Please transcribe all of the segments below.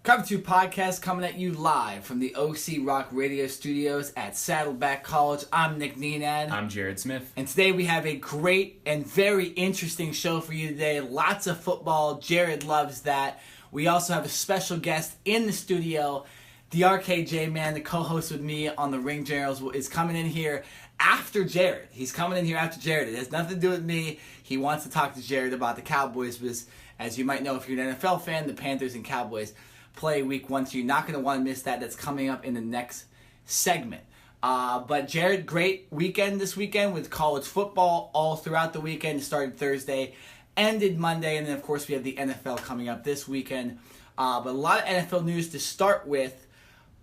Cover 2 podcast coming at you live from the OC Rock Radio Studios at Saddleback College. I'm Nick Nenad. I'm Jared Smith. And today we have a great and very interesting show for you today. Lots of football. Jared loves that. We also have a special guest in the studio. The RKJ Man, the co-host with me on the Ring Generals, is coming in here after Jared. He's coming in here after Jared. It has nothing to do with me. He wants to talk to Jared about the Cowboys because, as you might know if you're an NFL fan, the Panthers and Cowboys play week 1, so you're not going to want to miss that. That's coming up in the next segment. But Jared, great weekend this weekend with college football all throughout the weekend. It started Thursday, ended Monday, and then of course we have the NFL coming up this weekend. But a lot of NFL news to start with.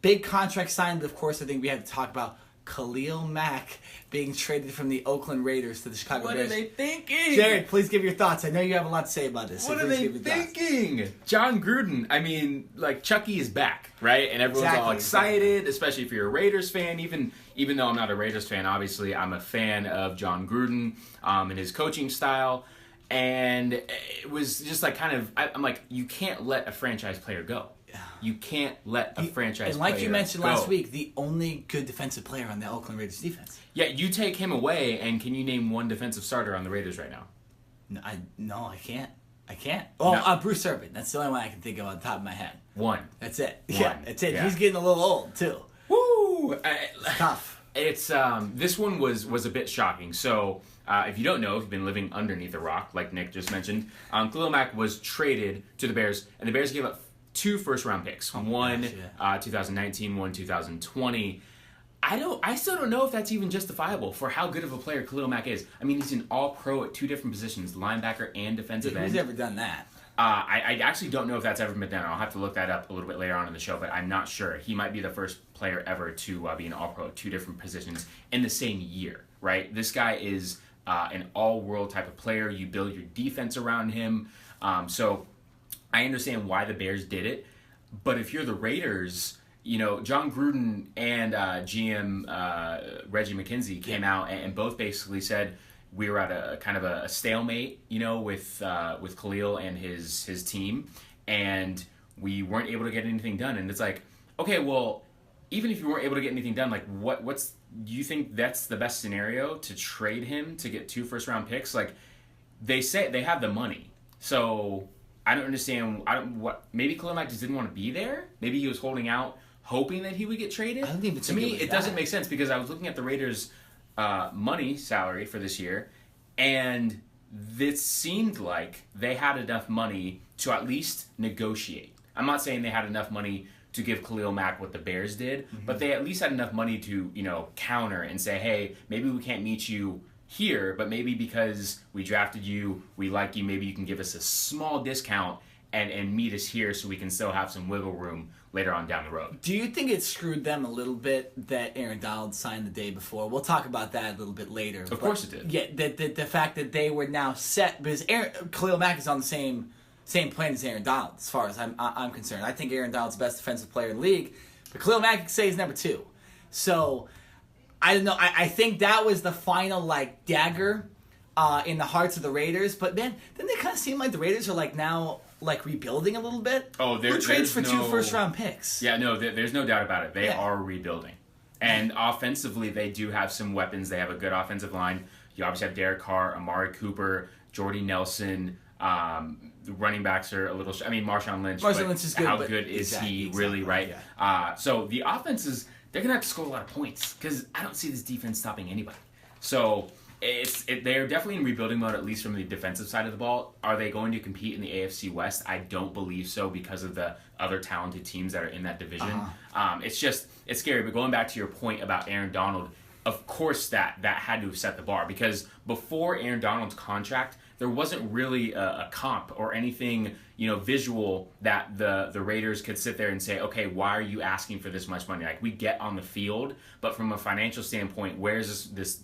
Big contract signed, but of course I think we have to talk about Khalil Mack being traded from the Oakland Raiders to the Chicago Bears. What are they thinking? Jared, please give your thoughts. I know you have a lot to say about this. What are they thinking? John Gruden, I mean, like, Chucky is back, right? And everyone's all excited, especially if you're a Raiders fan. Even though I'm not a Raiders fan, obviously I'm a fan of John Gruden and his coaching style. And it was just like I'm like, you can't let a franchise player go. You can't let a franchise player go. And like you mentioned last week, the only good defensive player on the Oakland Raiders defense. Yeah, you take him away, and can you name one defensive starter on the Raiders right now? No, I can't. Oh, no. Bruce Irvin. That's the only one I can think of on the top of my head. One. That's it. Yeah, that's it. Yeah. He's getting a little old, too. Woo! It's tough. It's this one was a bit shocking. So if you don't know, if you've been living underneath a rock, like Nick just mentioned, Khalil Mack was traded to the Bears, and the Bears gave up 2 first-round picks. One 2019, one 2020. I still don't know if that's even justifiable for how good of a player Khalil Mack is. I mean, he's an all-pro at 2 different positions, linebacker and defensive end. Who's ever done that? I actually don't know if that's ever been done. I'll have to look that up a little bit later on in the show, but I'm not sure. He might be the first player ever to be an all-pro at 2 different positions in the same year, right? This guy is an all-world type of player. You build your defense around him. So I understand why the Bears did it, but if you're the Raiders, you know, John Gruden and GM Reggie McKenzie came out and both basically said we were at a kind of a stalemate, you know, with Khalil and his team, and we weren't able to get anything done. And it's like, okay, well, even if you weren't able to get anything done, like what's do you think that's the best scenario to trade him to get 2 first-round picks? Like, they say they have the money, so I don't understand. Maybe Khalil Mack just didn't want to be there. Maybe he was holding out, hoping that he would get traded. I don't even to me, it doesn't make sense because I was looking at the Raiders' money salary for this year, and this seemed like they had enough money to at least negotiate. I'm not saying they had enough money to give Khalil Mack what the Bears did, but they at least had enough money to, you know, counter and say, hey, maybe we can't meet you here, but maybe because we drafted you, we like you, maybe you can give us a small discount and meet us here so we can still have some wiggle room later on down the road. Do you think it screwed them a little bit that Aaron Donald signed the day before? We'll talk about that a little bit later. Of course it did. Yeah, the fact that they were now set, because Khalil Mack is on the same plane as Aaron Donald as far as I'm concerned. I think Aaron Donald's the best defensive player in the league, but Khalil Mack can say he's number 2. So I don't know. I think that was the final like dagger in the hearts of the Raiders. But then they kind of seem like the Raiders are like now like rebuilding a little bit. Oh, who trades for 2 first-round picks? Yeah, no, there's no doubt about it. They are rebuilding, and offensively they do have some weapons. They have a good offensive line. You obviously have Derek Carr, Amari Cooper, Jordy Nelson. The running backs are a little. I mean, Marshawn Lynch. Marshawn Lynch is good. How good is he really? Right. Yeah. So the offense is. They're gonna have to score a lot of points because I don't see this defense stopping anybody. So they're definitely in rebuilding mode, at least from the defensive side of the ball. Are they going to compete in the AFC West? I don't believe so because of the other talented teams that are in that division. It's scary. But going back to your point about Aaron Donald, of course that had to have set the bar because before Aaron Donald's contract, there wasn't really a comp or anything, you know, visual that the Raiders could sit there and say, okay, why are you asking for this much money? Like, we get on the field, but from a financial standpoint, where's this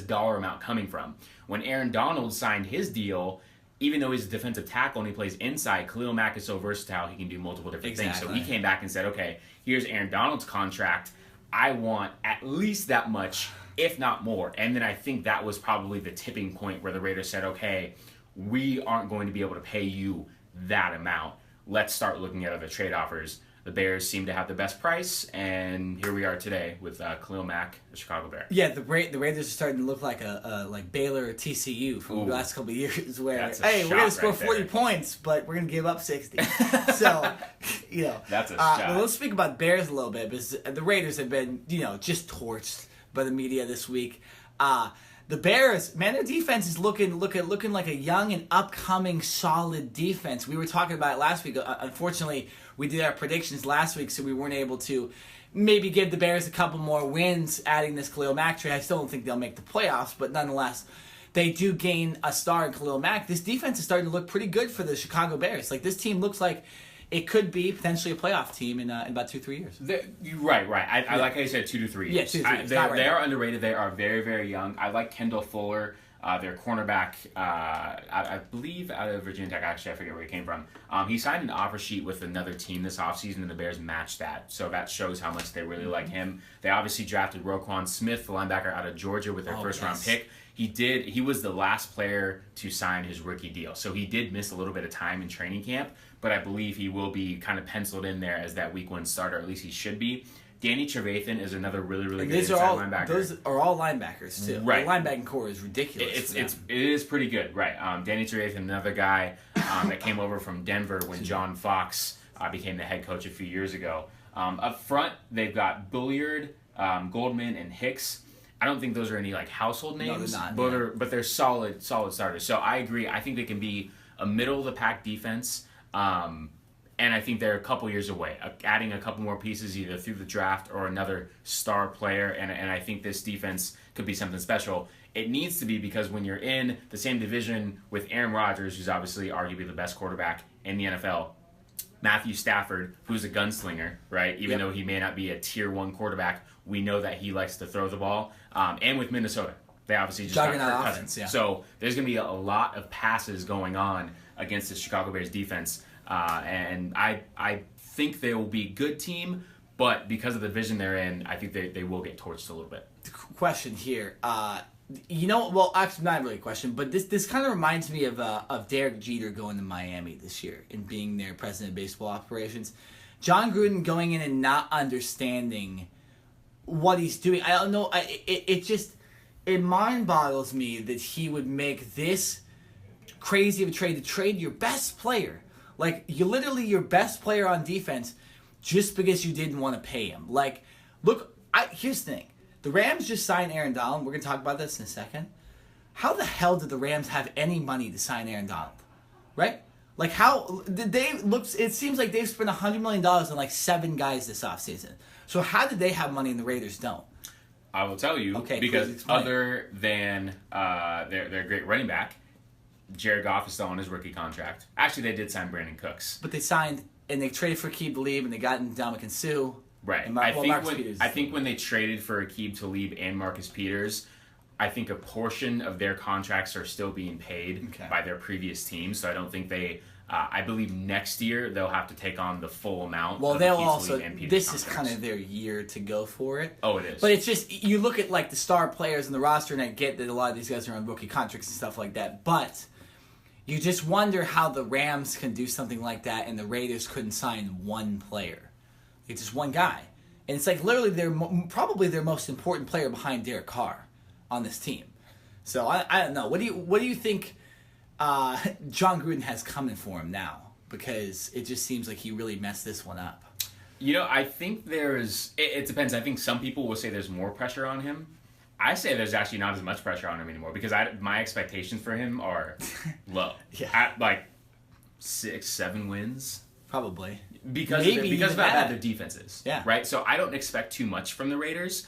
dollar amount coming from? When Aaron Donald signed his deal, even though he's a defensive tackle and he plays inside, Khalil Mack is so versatile, he can do multiple different things. So he came back and said, okay, here's Aaron Donald's contract. I want at least that much, if not more. And then I think that was probably the tipping point where the Raiders said, okay, we aren't going to be able to pay you that amount. let's start looking at other trade offers. The Bears seem to have the best price, and here we are today with Khalil Mack, the Chicago Bear. Yeah, the Raiders are starting to look like like Baylor or TCU from the last couple of years, where we're going to score 40 points, but we're going to give up 60. So, that's a shot. Well, let's speak about Bears a little bit, because the Raiders have been just torched by the media this week. The Bears, man, their defense is looking like a young and upcoming solid defense. We were talking about it last week. Unfortunately, we did our predictions last week, so we weren't able to maybe give the Bears a couple more wins adding this Khalil Mack trade. I still don't think they'll make the playoffs, but nonetheless, they do gain a star in Khalil Mack. This defense is starting to look pretty good for the Chicago Bears. Like, this team looks like it could be potentially a playoff team in about 2-3 years. Right. I like how you said 2 to 3 years. Yeah, 2 to 3 years. They are underrated. They are very, very young. I like Kendall Fuller, their cornerback, I believe out of Virginia Tech. Actually, I forget where he came from. He signed an offer sheet with another team this offseason, and the Bears matched that. So that shows how much they really like him. They obviously drafted Roquan Smith, the linebacker out of Georgia, with their first-round pick. He was the last player to sign his rookie deal. So he did miss a little bit of time in training camp, but I believe he will be kind of penciled in there as that week 1 starter, at least he should be. Danny Trevathan is another really, really good inside linebacker. Those are all linebackers, too. Right. The linebacking core is ridiculous. It is pretty good, right. Danny Trevathan, another guy that came over from Denver when John Fox became the head coach a few years ago. Up front, they've got Bulliard, Goldman, and Hicks. I don't think those are any household names, no, they're not, but they're solid starters. So I agree. I think they can be a middle of the pack defense, and I think they're a couple years away, adding a couple more pieces either through the draft or another star player. And I think this defense could be something special. It needs to be, because when you're in the same division with Aaron Rodgers, who's obviously arguably the best quarterback in the NFL, Matthew Stafford, who's a gunslinger, right? Even though he may not be a tier 1 quarterback, we know that he likes to throw the ball. And with Minnesota, they obviously just got Kirk Cousins. Yeah. So there's going to be a lot of passes going on against the Chicago Bears defense. And I think they will be a good team, but because of the division they're in, I think they will get torched a little bit. Question here. Well, actually, not really a question, but this kind of reminds me of Derek Jeter going to Miami this year and being their president of baseball operations. John Gruden going in and not understanding what he's doing. I don't know. It mind boggles me that he would make this crazy of a trade to trade your best player, your best player on defense, just because you didn't want to pay him. Here's the thing. The Rams just signed Aaron Donald. We're going to talk about this in a second. How the hell did the Rams have any money to sign Aaron Donald? Right? How did they look? It seems like they've spent $100 million on 7 guys this offseason. So how did they have money and the Raiders don't? I will tell you, because other than their great running back, Jared Goff is still on his rookie contract. Actually, they did sign Brandon Cooks. But they signed, and they traded for Aqib Talib, and they got Ndamukong Suh. Right. I think when they traded for Aqib Talib and Marcus Peters, I think a portion of their contracts are still being paid by their previous teams. So I don't think they... I believe next year they'll have to take on the full amount. Well, they'll also. This is kind of their year to go for it. Oh, it is. But it's just, you look at the star players in the roster, and I get that a lot of these guys are on rookie contracts and stuff like that. But you just wonder how the Rams can do something like that, and the Raiders couldn't sign one player. It's just one guy, and it's literally probably their most important player behind Derek Carr on this team. So I don't know. What do you think? John Gruden has coming for him now, because it just seems like he really messed this one up. I think it depends. I think some people will say there's more pressure on him. I say there's actually not as much pressure on him anymore, because my expectations for him are low. At 6-7 wins. Probably. Because of how bad their defense is. Yeah. Right? So I don't expect too much from the Raiders.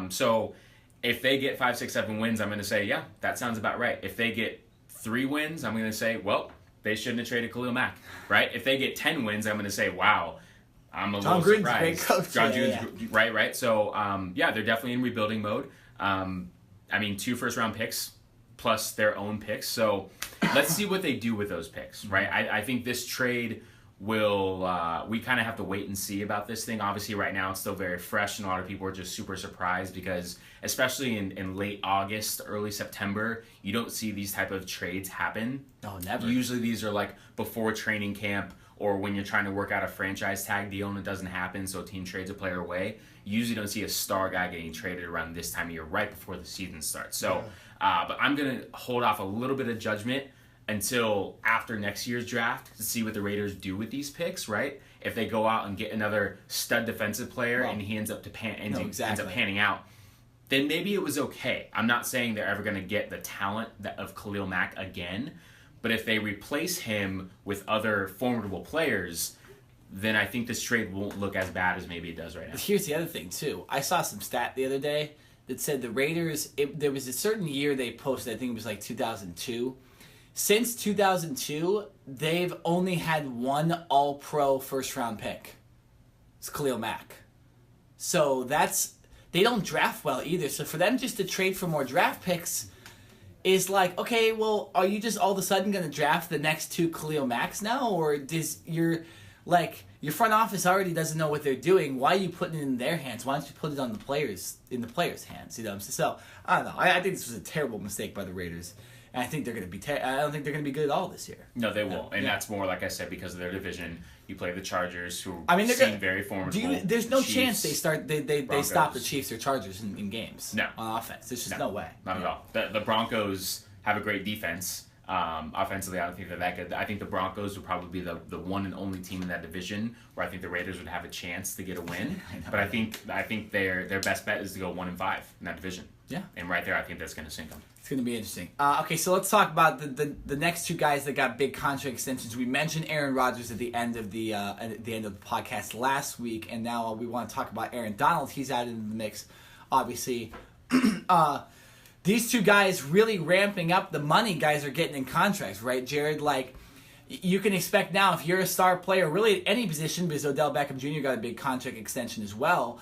So if they get 5, 6, 7 wins, I'm going to say, yeah, that sounds about right. If they get 3 wins, I'm going to say, well, they shouldn't have traded Khalil Mack, right? If they get 10 wins, I'm going to say, wow, I'm a little surprised. Great coach. John Gruden's right? So, they're definitely in rebuilding mode. 2 first-round picks plus their own picks. So let's see what they do with those picks, right? I think this trade will we kind of have to wait and see about this thing. Obviously, right now it's still very fresh, and a lot of people are just super surprised because, especially in late August, early September, you don't see these type of trades happen. Oh, never. Usually these are before training camp or when you're trying to work out a franchise tag deal and it doesn't happen, so a team trades a player away, you usually don't see a star guy getting traded around this time of year, right before the season starts. So, but I'm going to hold off a little bit of judgment until after next year's draft to see what the Raiders do with these picks, right? If they go out and get another stud defensive player and he ends up ends up panning out, then maybe it was okay. I'm not saying they're ever going to get the talent of Khalil Mack again, but if they replace him with other formidable players, then I think this trade won't look as bad as maybe it does right now. But here's the other thing, too. I saw some stat the other day that said the Raiders, there was a certain year they posted, I think it was like 2002. Since 2002, they've only had one all-pro first-round pick. It's Khalil Mack. So they don't draft well either. So for them just to trade for more draft picks is like, okay, well, are you just all of a sudden going to draft the next two Khalil Macks now? Or does your front office already doesn't know what they're doing? Why are you putting it in their hands? Why don't you put it on the players' hands? You know what I'm saying? So, I don't know. I think this was a terrible mistake by the Raiders. And I think they're going to be. I don't think they're going to be good at all this year. No, they won't. And that's more, like I said, because of their division. You play the Chargers, who seem very formidable. There's no chance they stop the Chiefs or Chargers in games. No. On offense. There's just no way. Not at all. The Broncos have a great defense. Offensively, I don't think they're that good. I think the Broncos would probably be the one and only team in that division where I think the Raiders would have a chance to get a win. But I think their best bet is to go 1-5 in that division. Yeah. And right there, I think that's going to sink them. It's going to be interesting. Okay, so let's talk about the next two guys that got big contract extensions. We mentioned Aaron Rodgers at the end of the podcast last week, and now we want to talk about Aaron Donald. He's added in the mix, obviously. These two guys really ramping up the money guys are getting in contracts, right, Jared? Like, you can expect now if you're a star player, really at any position, because Odell Beckham Jr. got a big contract extension as well,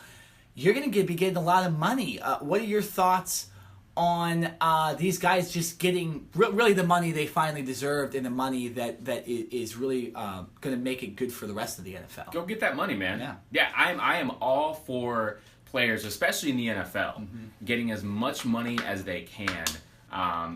you're going to be getting a lot of money. What are your thoughts on these guys just getting really the money they finally deserved and the money that is really going to make it good for the rest of the NFL? Go get that money, man. Yeah. I am all for players, especially in the NFL, getting as much money as they can.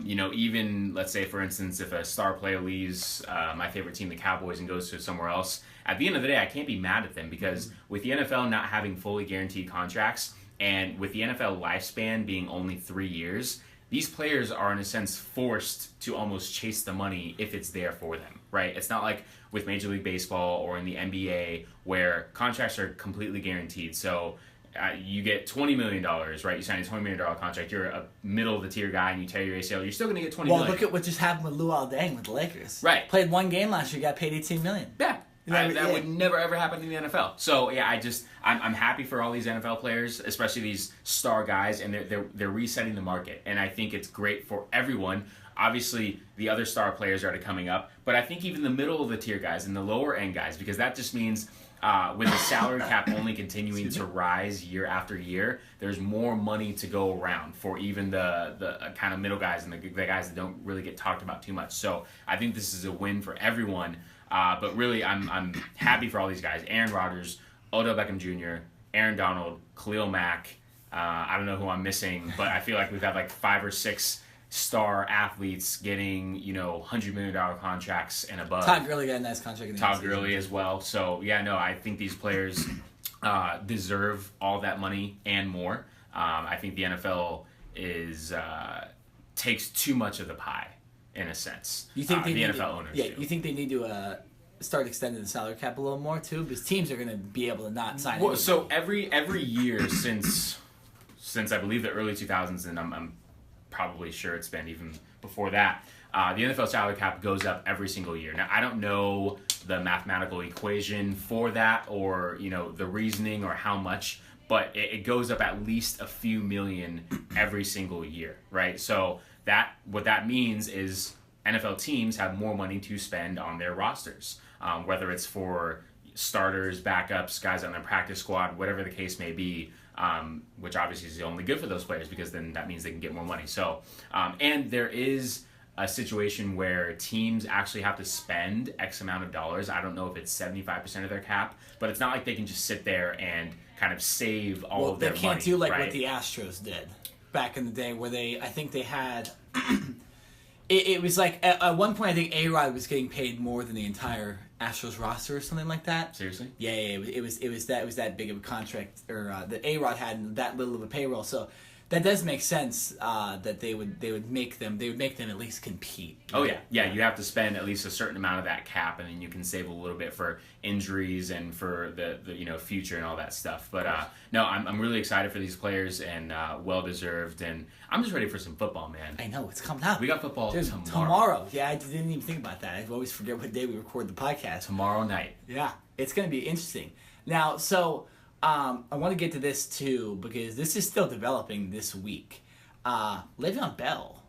Even let's say, for instance, if a star player leaves my favorite team, the Cowboys, and goes to somewhere else, at the end of the day, I can't be mad at them because with the NFL not having fully guaranteed contracts and with the NFL lifespan being only 3 years, these players are in a sense forced to almost chase the money if it's there for them, right? It's not like with Major League Baseball or in the NBA where contracts are completely guaranteed. So you get $20 million, right? You sign a $20 million contract. You're a middle-of-the-tier guy and you tear your ACL. You're still going to get $20 million. Well, look at what just happened with Luol Deng with the Lakers. Right. Played one game last year, got paid $18 million. Yeah. That would never, ever happen in the NFL. So, yeah, I'm happy for all these NFL players, especially these star guys, and they're resetting the market. And I think it's great for everyone. Obviously, the other star players are coming up, but I think even the middle-of-the-tier guys and the lower-end guys, because that just means with the salary cap only continuing to rise year after year, there's more money to go around for even the kind of middle guys and the guys that don't really get talked about too much. So I think this is a win for everyone. But really, I'm happy for all these guys. Aaron Rodgers, Odell Beckham Jr., Aaron Donald, Khalil Mack. I don't know who I'm missing, but I feel like we've got like 5 or 6 star athletes getting, $100 million contracts and above. Todd Gurley got a nice contract. Todd Gurley as well. So, I think these players deserve all that money and more. I think the NFL takes too much of the pie, in a sense. You think the NFL owners do. You think they need to start extending the salary cap a little more, too? Because teams are going to be able to not sign Well, so every year since I believe the early 2000s, and I'm probably sure it's been even before that, the NFL salary cap goes up every single year. Now, I don't know the mathematical equation for that or, the reasoning or how much, but it goes up at least a few million every single year, right? So what that means is NFL teams have more money to spend on their rosters, whether it's for starters, backups, guys on their practice squad, whatever the case may be, which obviously is only good for those players because then that means they can get more money. So, and there is a situation where teams actually have to spend X amount of dollars. I don't know if it's 75% of their cap, but it's not like they can just sit there and kind of save all of their money. They can't do like right? what the Astros did back in the day where I think they had... It was like, at one point, I think A-Rod was getting paid more than the entire Astros roster or something like that. Seriously? Yeah, it was that big of a contract, or that A-Rod had that little of a payroll. So that does make sense that they would make them at least compete. Oh yeah. You have to spend at least a certain amount of that cap, and then you can save a little bit for injuries and for the future and all that stuff. But no, I'm really excited for these players, and well deserved. And I'm just ready for some football, man. I know it's coming up. We got football tomorrow. Yeah, I didn't even think about that. I always forget what day we record the podcast. Tomorrow night. Yeah, it's going to be interesting. Now, so I want to get to this too, because this is still developing this week. Le'Veon Bell,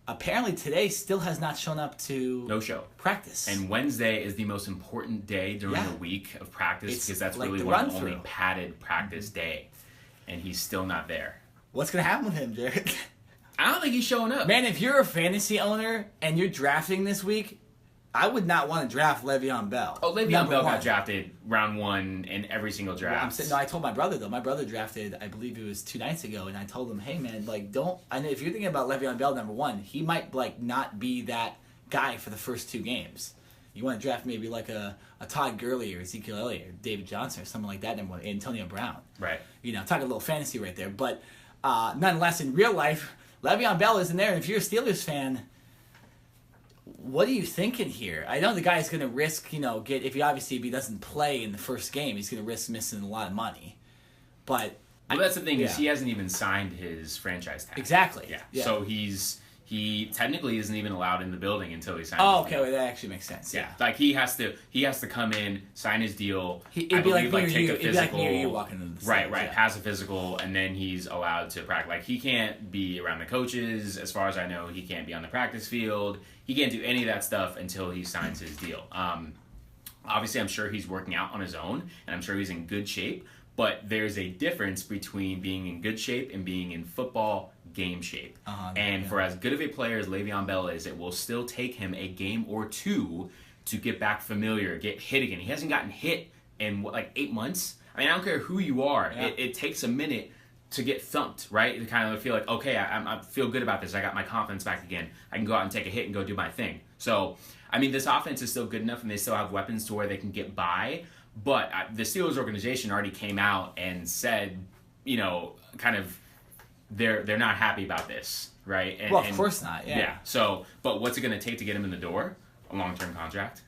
apparently today, still has not shown up to no show practice. And Wednesday is the most important day during the week of practice, because that's like really the the only padded practice day. And he's still not there. What's going to happen with him, Jared? I don't think he's showing up. Man, if you're a fantasy owner and you're drafting this week, I would not want to draft Le'Veon Bell. Oh, Le'Veon Bell got drafted round 1 in every single draft. No, I told my brother, though. My brother drafted, I believe it was 2 nights ago, and I told him, hey, man, like, don't... I know if you're thinking about Le'Veon Bell, number 1, he might, like, not be that guy for the first 2 games. You want to draft maybe like a Todd Gurley or Ezekiel Elliott or David Johnson or something like that, and Antonio Brown. Right. You know, talking a little fantasy right there. But nonetheless, in real life, Le'Veon Bell isn't there, and if you're a Steelers fan... What are you thinking here? I know the guy's going to risk, if he doesn't play in the first game, he's going to risk missing a lot of money. But that's the thing is he hasn't even signed his franchise tag. Exactly. Yeah. So he technically isn't even allowed in the building until he signs. Oh, okay. Well, that actually makes sense. Yeah. Like he has to come in, sign his deal. It'd be like near you walking into the right. Pass a physical, and then he's allowed to practice. Like he can't be around the coaches. As far as I know, he can't be on the practice field. He can't do any of that stuff until he signs his deal. Obviously, I'm sure he's working out on his own, and I'm sure he's in good shape. But there's a difference between being in good shape and being in football game shape. For as good of a player as Le'Veon Bell is, it will still take him a game or 2 to get back familiar, get hit again. He hasn't gotten hit in, 8 months? I mean, I don't care who you are. Yeah. It takes a minute to get thumped, right? To kind of feel like, okay, I feel good about this. I got my confidence back again. I can go out and take a hit and go do my thing. So, I mean, this offense is still good enough, and they still have weapons to where they can get by. But the Steelers organization already came out and said, kind of, they're not happy about this, right? Of course not, yeah. Yeah, so, but what's it going to take to get him in the door? A long-term contract.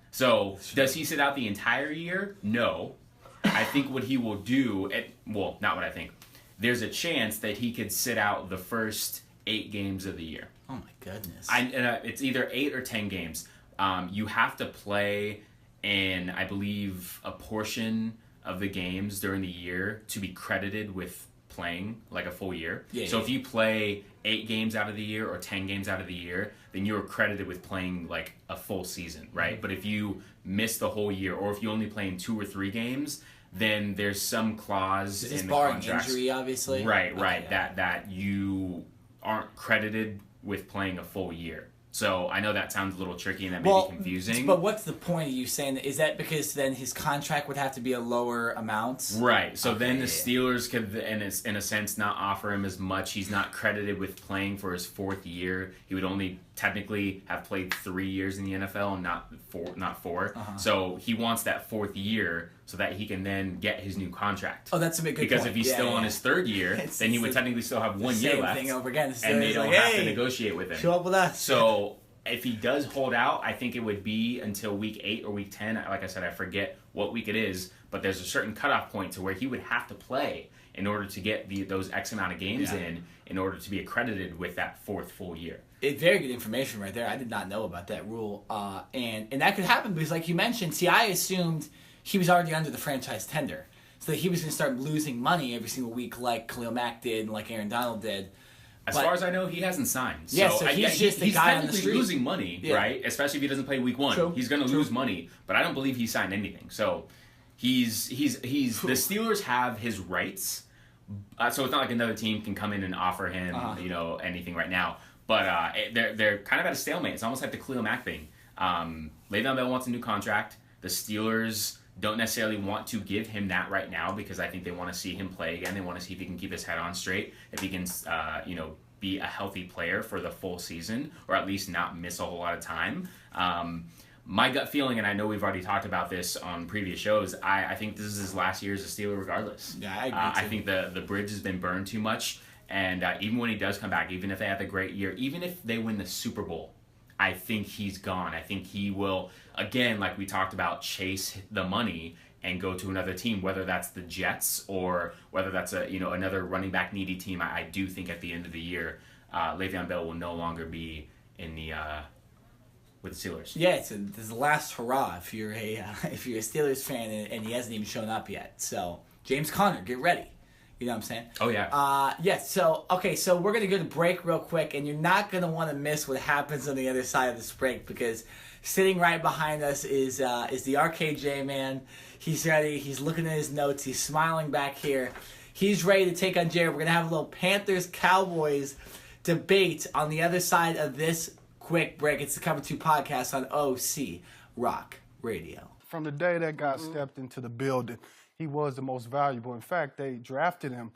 So, does he sit out the entire year? No. I think what he will do, not what I think. There's a chance that he could sit out the first 8 games of the year. Oh, my goodness. It's either 8 or 10 games. You have to play in, I believe, a portion of the games during the year to be credited with playing like a full year. If you play 8 games out of the year or 10 games out of the year, then you're credited with playing like a full season, right? Mm-hmm. But if you miss the whole year, or if you only play in 2 or 3 games, then there's some clause in the contract, injury, obviously. Right, okay, that you aren't credited with playing a full year. So I know that sounds a little tricky and that may be confusing. But what's the point of you saying that? Is that because then his contract would have to be a lower amount? Right. So then the Steelers could, in a sense, not offer him as much. He's not credited with playing for his 4th year. He would only technically have played 3 years in the NFL and not 4. Uh-huh. So he wants that 4th year so that he can then get his new contract. Oh, that's a big good because point. If he's still on his 3rd year, then he would technically still have 1 year left. Same thing over again. And they don't have to negotiate with him. Show up with us. So if he does hold out, I think it would be until week 8 or week 10. Like I said, I forget what week it is, but there's a certain cutoff point to where he would have to play in order to get those X amount of games in order to be accredited with that 4th full year. Very good information right there. I did not know about that rule. And that could happen because, like you mentioned, I assumed he was already under the franchise tender. So that he was going to start losing money every single week like Khalil Mack did and like Aaron Donald did. As far as I know, he hasn't signed. Yeah, so he's just a guy on the street. He's losing money, right? Especially if he doesn't play week 1. True. He's going to lose money. But I don't believe he signed anything. So he's the Steelers have his rights. So it's not like another team can come in and offer him, anything right now. But they're kind of at a stalemate. It's almost like the Khalil Mack thing. Le'Veon Bell wants a new contract. The Steelers don't necessarily want to give him that right now because I think they want to see him play again. They want to see if he can keep his head on straight, if he can, be a healthy player for the full season, or at least not miss a whole lot of time. my gut feeling, and I know we've already talked about this on previous shows, I think this is his last year as a Steeler regardless. Yeah, I agree I think the bridge has been burned too much, and even when he does come back, even if they have a great year, even if they win the Super Bowl, I think he's gone. I think he will, again, like we talked about, chase the money and go to another team, whether that's the Jets or whether that's another running back needy team. I do think at the end of the year, Le'Veon Bell will no longer be in the with the Steelers. Yeah, this is the last hurrah if you're a Steelers fan and he hasn't even shown up yet. So James Conner, get ready. You know what I'm saying? Oh yeah. So we're gonna go to break real quick, and you're not gonna want to miss what happens on the other side of this break, because sitting right behind us is the RKJ Man. He's ready. He's looking at his notes. He's smiling back here. He's ready to take on Jared. We're gonna have a little Panthers Cowboys debate on the other side of this quick break. It's the Cover 2 podcast on OC Rock Radio. From the day that guy stepped into the building, he was the most valuable. In fact, they drafted him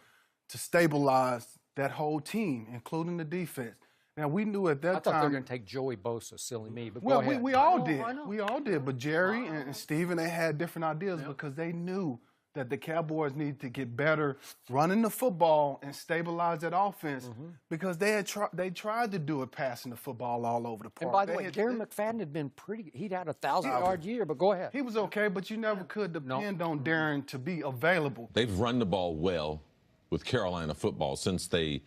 to stabilize that whole team, including the defense. Now, we knew at that time... I thought they were going to take Joey Bosa, silly me, but well, go ahead. we all did. We all did. But Jerry and Steven, they had different ideas because they knew that the Cowboys needed to get better running the football and stabilize that offense because they tried to do it passing the football all over the park. And by the way, Darren McFadden had been he'd had a 1,000-yard year, but go ahead. He was okay, but you never could depend on Darren to be available. They've run the ball well with Carolina football since they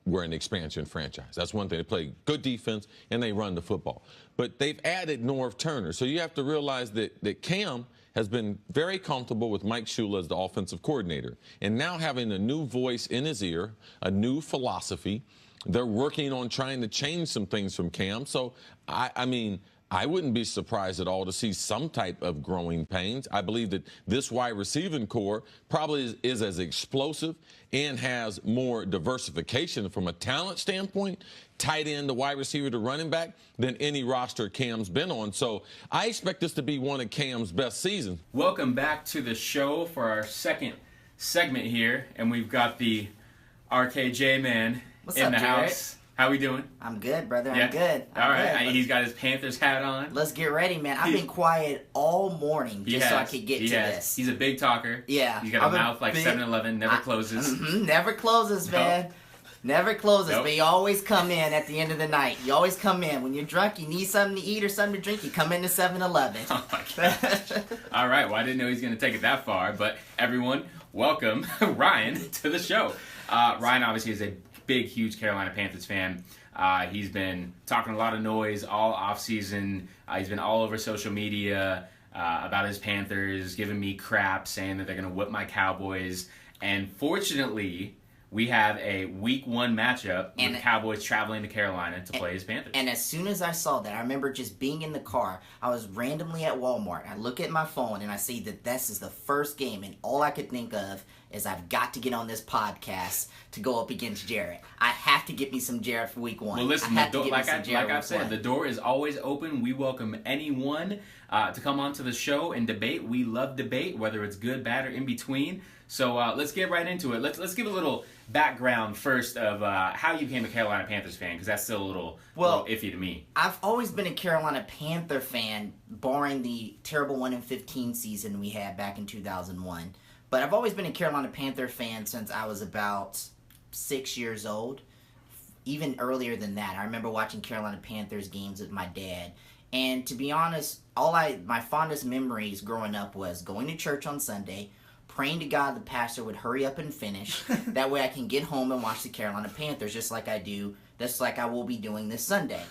were an expansion franchise. That's one thing. They play good defense, and they run the football. But they've added Norv Turner. So you have to realize that Cam has been very comfortable with Mike Shula as the offensive coordinator. And now having a new voice in his ear, a new philosophy, they're working on trying to change some things from Cam. So, I mean, I wouldn't be surprised at all to see some type of growing pains. I believe that this wide receiving core probably is as explosive and has more diversification from a talent standpoint, tight end to wide receiver to running back, than any roster Cam's been on. So I expect this to be one of Cam's best seasons. Welcome back to the show for our second segment here, and we've got the RKJ Man What's in up, the Jared? house. How we doing? I'm good, brother. Yeah? I'm good. All right. good. He's got his Panthers hat on. Let's get ready, man. I've been quiet all morning just so I could get to this. He's a big talker. Yeah. He's got a mouth like 7-Eleven, never closes. Never closes, man. Never closes, Nope. but you always come in at the end of the night. You always come in. When you're drunk, you need something to eat or something to drink, you come into 7-Eleven. Oh, my gosh. All right. Well, I didn't know he was going to take it that far. But everyone, welcome Ryan to the show. Ryan obviously is a big, huge Carolina Panthers fan. He's been talking a lot of noise all offseason. He's been all over social media about his Panthers, giving me crap, saying that they're going to whip my Cowboys. And fortunately, we have a Week 1 matchup with the Cowboys traveling to Carolina to play his Panthers. And as soon as I saw that, I remember just being in the car. I was randomly at Walmart. I look at my phone and I see that this is the first game, and all I could think of is I've got to get on this podcast to go up against Jared. I have to get me some Jared for Week 1. Well, listen, like I've said, the door is always open. We welcome anyone to come onto the show and debate. We love debate, whether it's good, bad, or in between. So let's get right into it. Let's give a little background first of how you became a Carolina Panthers fan, because that's still a little iffy to me. I've always been a Carolina Panther fan, barring the terrible 1-15 season we had back in 2001. But I've always been a Carolina Panther fan since I was about 6 years old. Even earlier than that, I remember watching Carolina Panthers games with my dad. And to be honest, my fondest memories growing up was going to church on Sunday, praying to God the pastor would hurry up and finish. That way I can get home and watch the Carolina Panthers just like I will be doing this Sunday.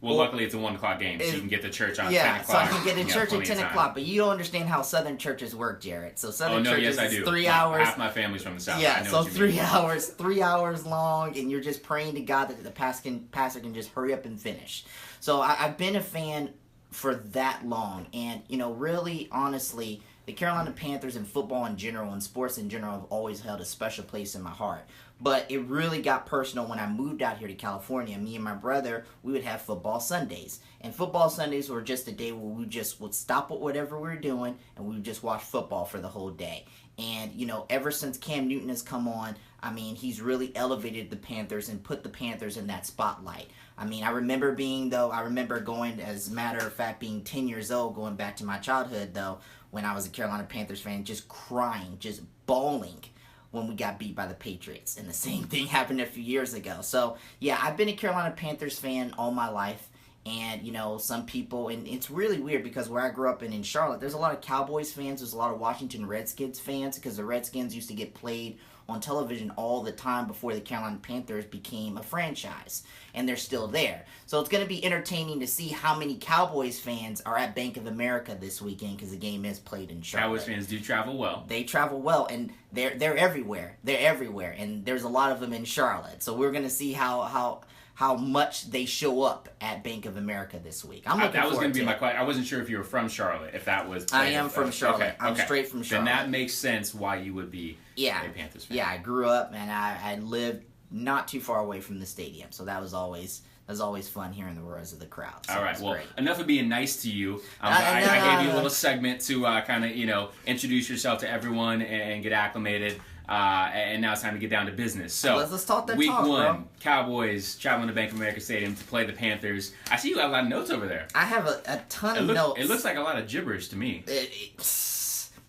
Well, luckily it's a 1 o'clock game, so you can get to church on 10 Yeah, o'clock. so I can get to church at 10 time. o'clock, but you don't understand how Southern churches work, Jared. So Southern churches yes, I do. is 3 hours. Half my family's from the South. Yeah, I know so what you mean. 3 hours long, and you're just praying to God that the pastor can just hurry up and finish. So I've been a fan for that long, and really, honestly, the Carolina Panthers and football in general and sports in general have always held a special place in my heart. But it really got personal when I moved out here to California. Me and my brother, we would have football Sundays. And football Sundays were just a day where we just would stop at whatever we were doing and we would just watch football for the whole day. And, you know, ever since Cam Newton has come on, I mean, he's really elevated the Panthers and put the Panthers in that spotlight. I mean, I remember going, as a matter of fact, being 10 years old, going back to my childhood, though, when I was a Carolina Panthers fan, just crying, just bawling when we got beat by the Patriots. And the same thing happened a few years ago. So, yeah, I've been a Carolina Panthers fan all my life. And, you know, some people, and it's really weird because where I grew up in Charlotte, there's a lot of Cowboys fans, there's a lot of Washington Redskins fans, because the Redskins used to get played on television all the time before the Carolina Panthers became a franchise. And they're still there. So it's going to be entertaining to see how many Cowboys fans are at Bank of America this weekend, because the game is played in Charlotte. Cowboys fans do travel well. They travel well, and they're everywhere. They're everywhere, and there's a lot of them in Charlotte. So we're going to see how much they show up at Bank of America this week. I'm looking that was forward going to be to my it. question. I wasn't sure if you were from Charlotte, if that was... I am from Charlotte. Okay, I'm straight from Charlotte. Then that makes sense why you would be a Panthers fan. Yeah, I grew up, and I lived not too far away from the stadium, so that was always fun hearing the roars of the crowd. So all right, well, great. Enough of being nice to you. I gave you a little segment to kind of, you know, introduce yourself to everyone and get acclimated. And now it's time to get down to business. So let's talk that week talk, one, bro. Cowboys traveling to Bank of America Stadium to play the Panthers. I see you have a lot of notes over there. I have a ton of notes. It looks like a lot of gibberish to me.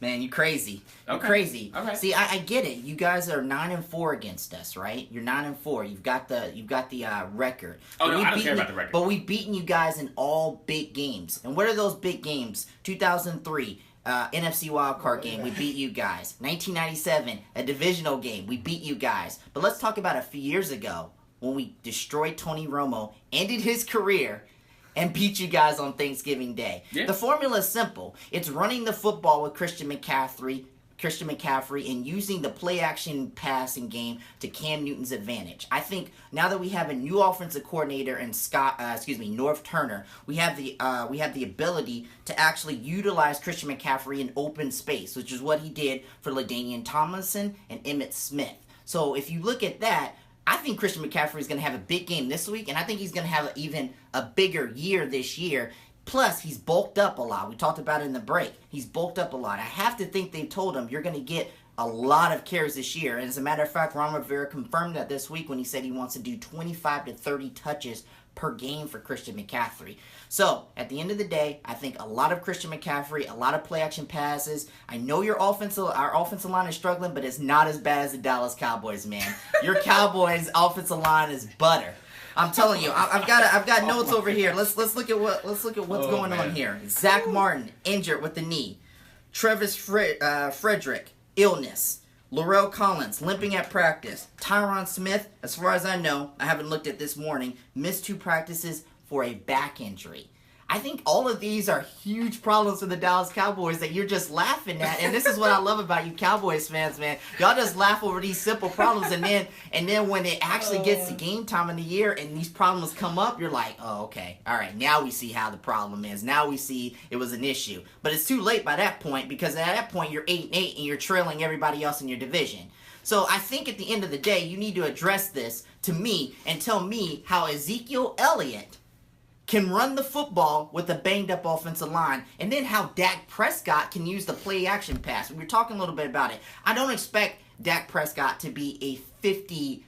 Man, you crazy. You're Okay. crazy. Okay. See, I get it. You guys are 9-4 against us, right? You're 9-4. You've got the record. Oh, But no, we've I don't care beaten about the record. But we've beaten you guys in all big games. And what are those big games? 2003. NFC wildcard game, we beat you guys. 1997, a divisional game, we beat you guys. But let's talk about a few years ago when we destroyed Tony Romo, ended his career, and beat you guys on Thanksgiving Day. Yeah. The formula is simple. It's running the football with Christian McCaffrey, and using the play-action passing game to Cam Newton's advantage. I think now that we have a new offensive coordinator in Norv Turner, we have the ability to actually utilize Christian McCaffrey in open space, which is what he did for LaDainian Tomlinson and Emmitt Smith. So if you look at that, I think Christian McCaffrey is going to have a big game this week, and I think he's going to have even a bigger year this year. Plus, he's bulked up a lot. We talked about it in the break. He's bulked up a lot. I have to think they told him, you're going to get a lot of carries this year. And as a matter of fact, Ron Rivera confirmed that this week when he said he wants to do 25 to 30 touches per game for Christian McCaffrey. So, at the end of the day, I think a lot of Christian McCaffrey, a lot of play-action passes. I know our offensive line is struggling, but it's not as bad as the Dallas Cowboys, man. Your Cowboys' offensive line is butter. I'm telling you, I've got notes over here. Let's look at what's going on here. Zach Martin injured with the knee. Travis Frederick illness. Laurel Collins limping at practice. Tyron Smith, as far as I know, I haven't looked at this morning, missed 2 practices for a back injury. I think all of these are huge problems for the Dallas Cowboys that you're just laughing at. And this is what I love about you Cowboys fans, man. Y'all just laugh over these simple problems, and then when it actually gets to game time in the year and these problems come up, you're like, oh, okay. All right, now we see how the problem is. Now we see it was an issue. But it's too late by that point, because at that point you're 8-8 and you're trailing everybody else in your division. So I think at the end of the day, you need to address this to me and tell me how Ezekiel Elliott can run the football with a banged-up offensive line, and then how Dak Prescott can use the play-action pass. We were talking a little bit about it. I don't expect Dak Prescott to be a 50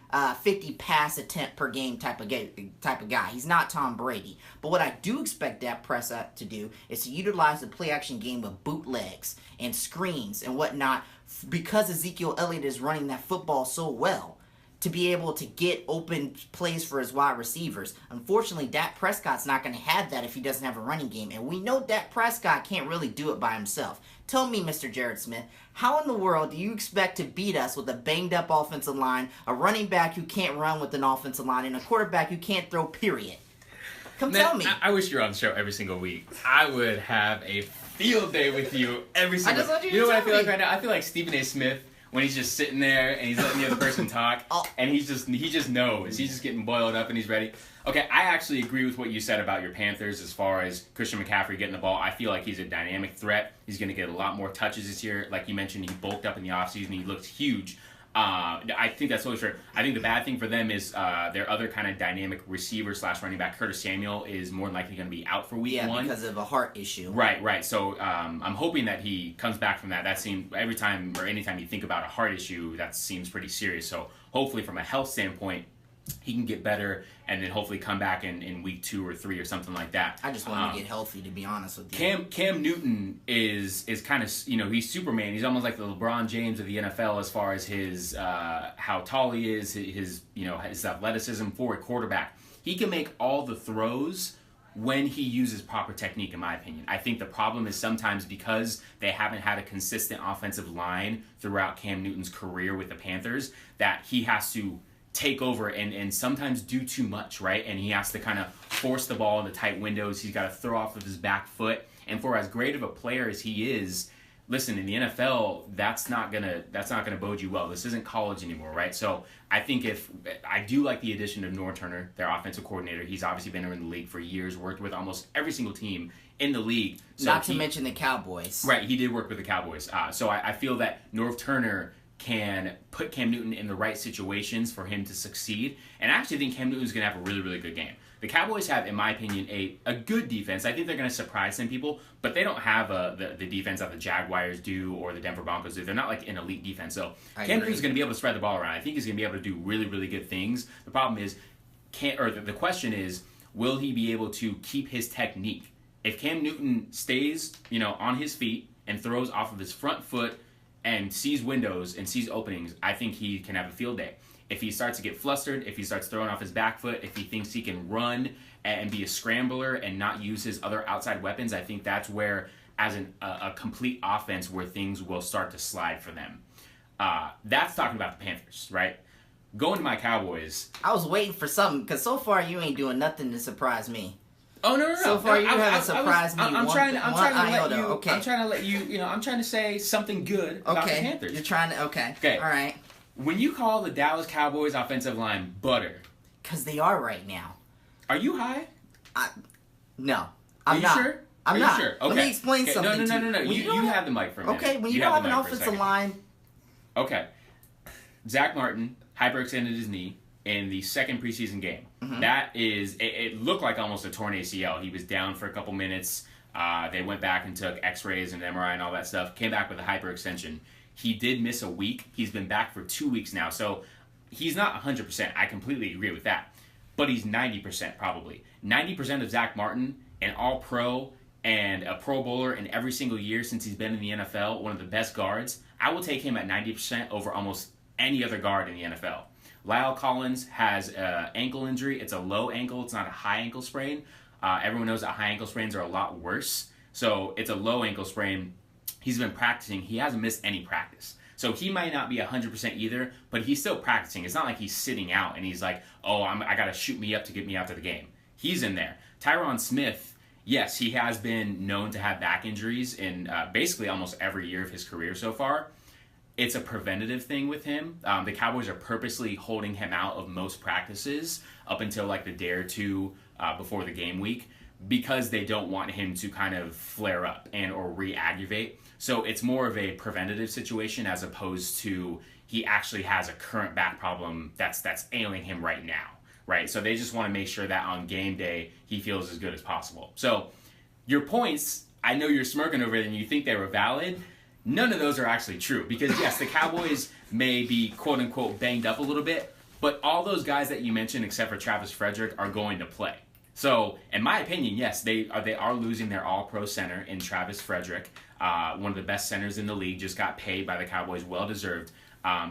pass attempt per game type of guy. He's not Tom Brady. But what I do expect Dak Prescott to do is to utilize the play-action game with bootlegs and screens and whatnot, because Ezekiel Elliott is running that football so well, to be able to get open plays for his wide receivers. Unfortunately, Dak Prescott's not going to have that if he doesn't have a running game. And we know Dak Prescott can't really do it by himself. Tell me, Mr. Jared Smith, how in the world do you expect to beat us with a banged-up offensive line, a running back who can't run with an offensive line, and a quarterback who can't throw, period? Tell me. I wish you were on the show every single week. I would have a field day with you every single week. You know what I feel like right now? I feel like Stephen A. Smith when he's just sitting there and he's letting the other person talk, and he just knows. He's just getting boiled up and he's ready. Okay, I actually agree with what you said about your Panthers as far as Christian McCaffrey getting the ball. I feel like he's a dynamic threat. He's going to get a lot more touches this year. Like you mentioned, he bulked up in the offseason. He looked huge. I think that's totally fair. I think the bad thing for them is their other kind of dynamic receiver / running back, Curtis Samuel, is more than likely going to be out for week 1. Yeah, because of a heart issue. Right. So I'm hoping that he comes back from that. That seems every time or anytime you think about a heart issue, that seems pretty serious. So hopefully from a health standpoint, he can get better and then hopefully come back in week 2 or 3 or something like that. I just want him to get healthy, to be honest with you. Cam Newton is kind of, he's Superman. He's almost like the LeBron James of the NFL as far as his how tall he is, his athleticism for a quarterback. He can make all the throws when he uses proper technique, in my opinion. I think the problem is sometimes because they haven't had a consistent offensive line throughout Cam Newton's career with the Panthers, that he has to take over and sometimes do too much, right? And he has to kind of force the ball in the tight windows. He's got to throw off of his back foot. And for as great of a player as he is, listen, in the NFL, that's not gonna bode you well. This isn't college anymore, right? So I think I do like the addition of Norv Turner, their offensive coordinator. He's obviously been in the league for years, worked with almost every single team in the league. So Not to mention the Cowboys. Right, he did work with the Cowboys. So I feel that Norv Turner can put Cam Newton in the right situations for him to succeed. And I actually think Cam Newton's going to have a really, really good game. The Cowboys have, in my opinion, a good defense. I think they're going to surprise some people, but they don't have the defense that the Jaguars do or the Denver Broncos do. They're not like an elite defense. So Cam Newton's going to be able to spread the ball around. I think he's going to be able to do really, really good things. The problem is, the question is, will he be able to keep his technique? If Cam Newton stays, on his feet and throws off of his front foot and sees windows and sees openings, I think he can have a field day. If he starts to get flustered, if he starts throwing off his back foot, if he thinks he can run and be a scrambler and not use his other outside weapons, I think that's where, as a complete offense, where things will start to slide for them. That's talking about the Panthers, right? Going to my Cowboys. I was waiting for something, because so far you ain't doing nothing to surprise me. Oh no! So far, you haven't surprised me. I'm trying to let you. Okay. I'm trying to say something good about the Panthers. You're trying to. Okay. All right. When you call the Dallas Cowboys offensive line butter, because they are right now. Are you high? No, I'm not. Sure? I'm not. Sure? Okay. Let me explain something. No. You have the mic for a minute. Okay. When you don't have an offensive line. Okay. Zach Martin hyperextended his knee in the second preseason game. Mm-hmm. That is, it looked like almost a torn ACL. He was down for a couple minutes. They went back and took x-rays and MRI and all that stuff. Came back with a hyperextension. He did miss a week. He's been back for 2 weeks now. So he's not 100%. I completely agree with that. But he's 90% probably. 90% of Zach Martin, an all-pro and a Pro Bowler in every single year since he's been in the NFL, one of the best guards. I will take him at 90% over almost any other guard in the NFL. Lyle Collins has an ankle injury. It's a low ankle. It's not a high ankle sprain. Everyone knows that high ankle sprains are a lot worse. So it's a low ankle sprain. He's been practicing. He hasn't missed any practice. So he might not be 100% either, but he's still practicing. It's not like he's sitting out and he's like, I got to shoot me up to get me out to the game. He's in there. Tyron Smith, yes, he has been known to have back injuries in basically almost every year of his career so far. It's a preventative thing with him. The Cowboys are purposely holding him out of most practices up until like the day or two before the game week because they don't want him to kind of flare up and or re-aggravate. So it's more of a preventative situation as opposed to he actually has a current back problem that's ailing him right now, right? So they just want to make sure that on game day he feels as good as possible. So your points, I know you're smirking over it and you think they were valid. None of those are actually true because, yes, the Cowboys may be, quote-unquote, banged up a little bit, but all those guys that you mentioned, except for Travis Frederick, are going to play. So, in my opinion, yes, they are losing their all-pro center in Travis Frederick. One of the best centers in the league, just got paid by the Cowboys, well-deserved.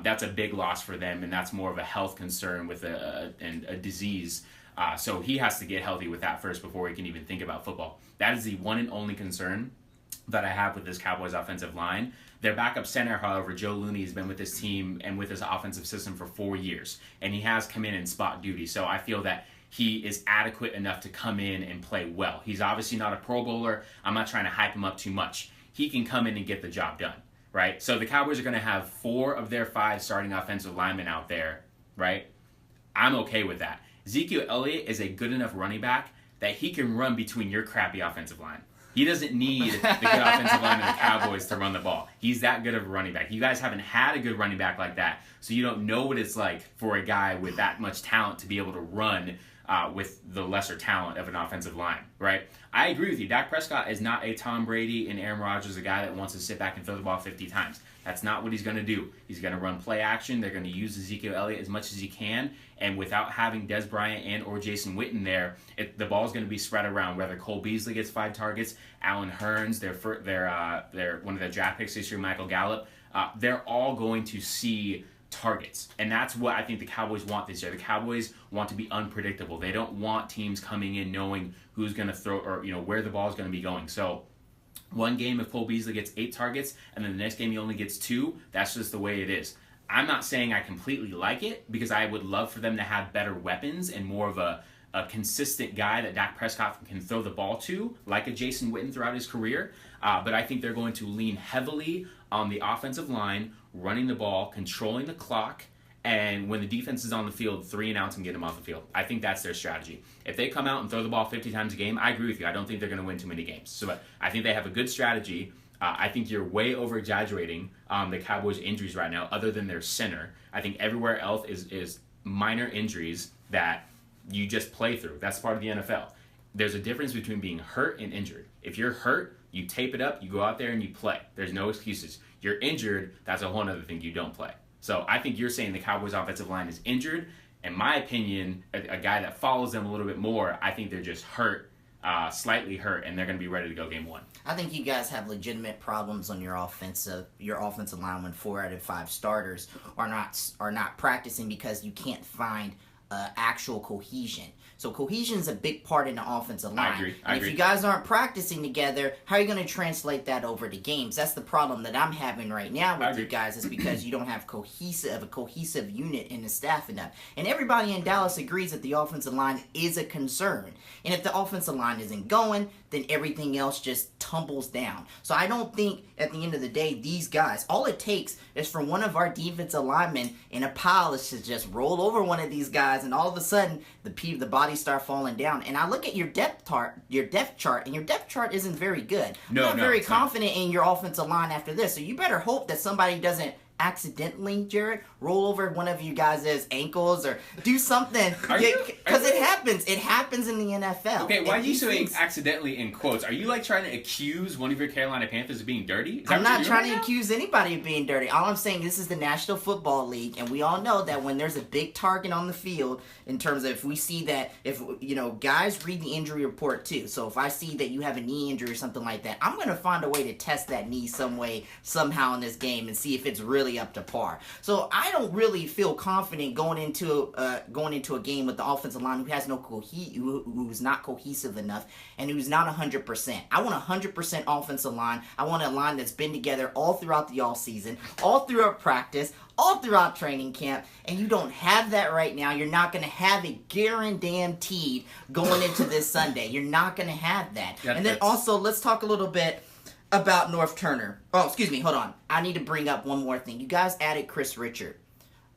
That's a big loss for them, and that's more of a health concern with a disease. So he has to get healthy with that first before he can even think about football. That is the one and only concern that I have with this Cowboys offensive line. Their backup center, however, Joe Looney, has been with this team and with this offensive system for 4 years, and he has come in spot duty. So I feel that he is adequate enough to come in and play well. He's obviously not a Pro Bowler. I'm not trying to hype him up too much. He can come in and get the job done, right? So the Cowboys are going to have 4 of their 5 starting offensive linemen out there, right? I'm okay with that. Ezekiel Elliott is a good enough running back that he can run between your crappy offensive line. He doesn't need the good offensive line of the Cowboys to run the ball. He's that good of a running back. You guys haven't had a good running back like that, so you don't know what it's like for a guy with that much talent to be able to run with the lesser talent of an offensive line, right? I agree with you. Dak Prescott is not a Tom Brady and Aaron Rodgers, a guy that wants to sit back and throw the ball 50 times. That's not what he's going to do. He's going to run play action. They're going to use Ezekiel Elliott as much as he can, and without having Des Bryant and or Jason Witten there, the ball's going to be spread around. Whether Cole Beasley gets 5 targets, Allen Hurns, their one of their draft picks this year, Michael Gallup, they're all going to see targets. And that's what I think the Cowboys want this year. The Cowboys want to be unpredictable. They don't want teams coming in knowing who's going to throw or where the ball is going to be going. So one game if Cole Beasley gets 8 targets and then the next game he only gets 2, that's just the way it is. I'm not saying I completely like it because I would love for them to have better weapons and more of a consistent guy that Dak Prescott can throw the ball to, like a Jason Witten throughout his career. But I think they're going to lean heavily on the offensive line, running the ball, controlling the clock, and when the defense is on the field, 3 and outs and get them off the field. I think that's their strategy. If they come out and throw the ball 50 times a game, I agree with you. I don't think they're going to win too many games. So I think they have a good strategy. I think you're way over-exaggerating the Cowboys' injuries right now, other than their center. I think everywhere else is minor injuries that you just play through. That's part of the NFL. There's a difference between being hurt and injured. If you're hurt, you tape it up, you go out there and you play. There's no excuses. You're injured, that's a whole other thing. You don't play. So I think you're saying the Cowboys' offensive line is injured. In my opinion, a guy that follows them a little bit more, I think they're just hurt, slightly hurt, and they're going to be ready to go game 1. I think you guys have legitimate problems on your offensive line when 4 out of 5 starters are not practicing because you can't find actual cohesion. So cohesion is a big part in the offensive line. I agree. If you guys aren't practicing together, how are you going to translate that over to games? That's the problem that I'm having right now with you guys, is because you don't have a cohesive unit in the staff enough. And everybody in Dallas agrees that the offensive line is a concern. And if the offensive line isn't going, then everything else just tumbles down. So I don't think at the end of the day, these guys, all it takes is for one of our defensive linemen in a pile is to just roll over one of these guys, and all of a sudden the bodies start falling down. And I look at your depth chart, and your depth chart isn't very good. I'm not very confident in your offensive line after this. So you better hope that somebody doesn't accidentally, Jared, roll over one of you guys' ankles or do something. Because it happens. It happens in the NFL. Okay, why are you saying accidentally in quotes? Are you like trying to accuse one of your Carolina Panthers of being dirty? I'm not trying to accuse anybody of being dirty. All I'm saying, this is the National Football League, and we all know that when there's a big target on the field, in terms of if we see that, if guys read the injury report too. So if I see that you have a knee injury or something like that, I'm going to find a way to test that knee some way, somehow in this game and see if it's really up to par. So I don't really feel confident going into a game with the offensive line who has who's not cohesive enough and who's not 100%. I want 100% offensive line. I want a line that's been together all throughout the offseason, all throughout practice, all throughout training camp, and you don't have that right now. You're not going to have it guaranteed going into this Sunday. You're not going to have that. And then also, let's talk a little bit about North Turner. Oh, excuse me, hold on. I need to bring up one more thing. You guys added Chris Richard.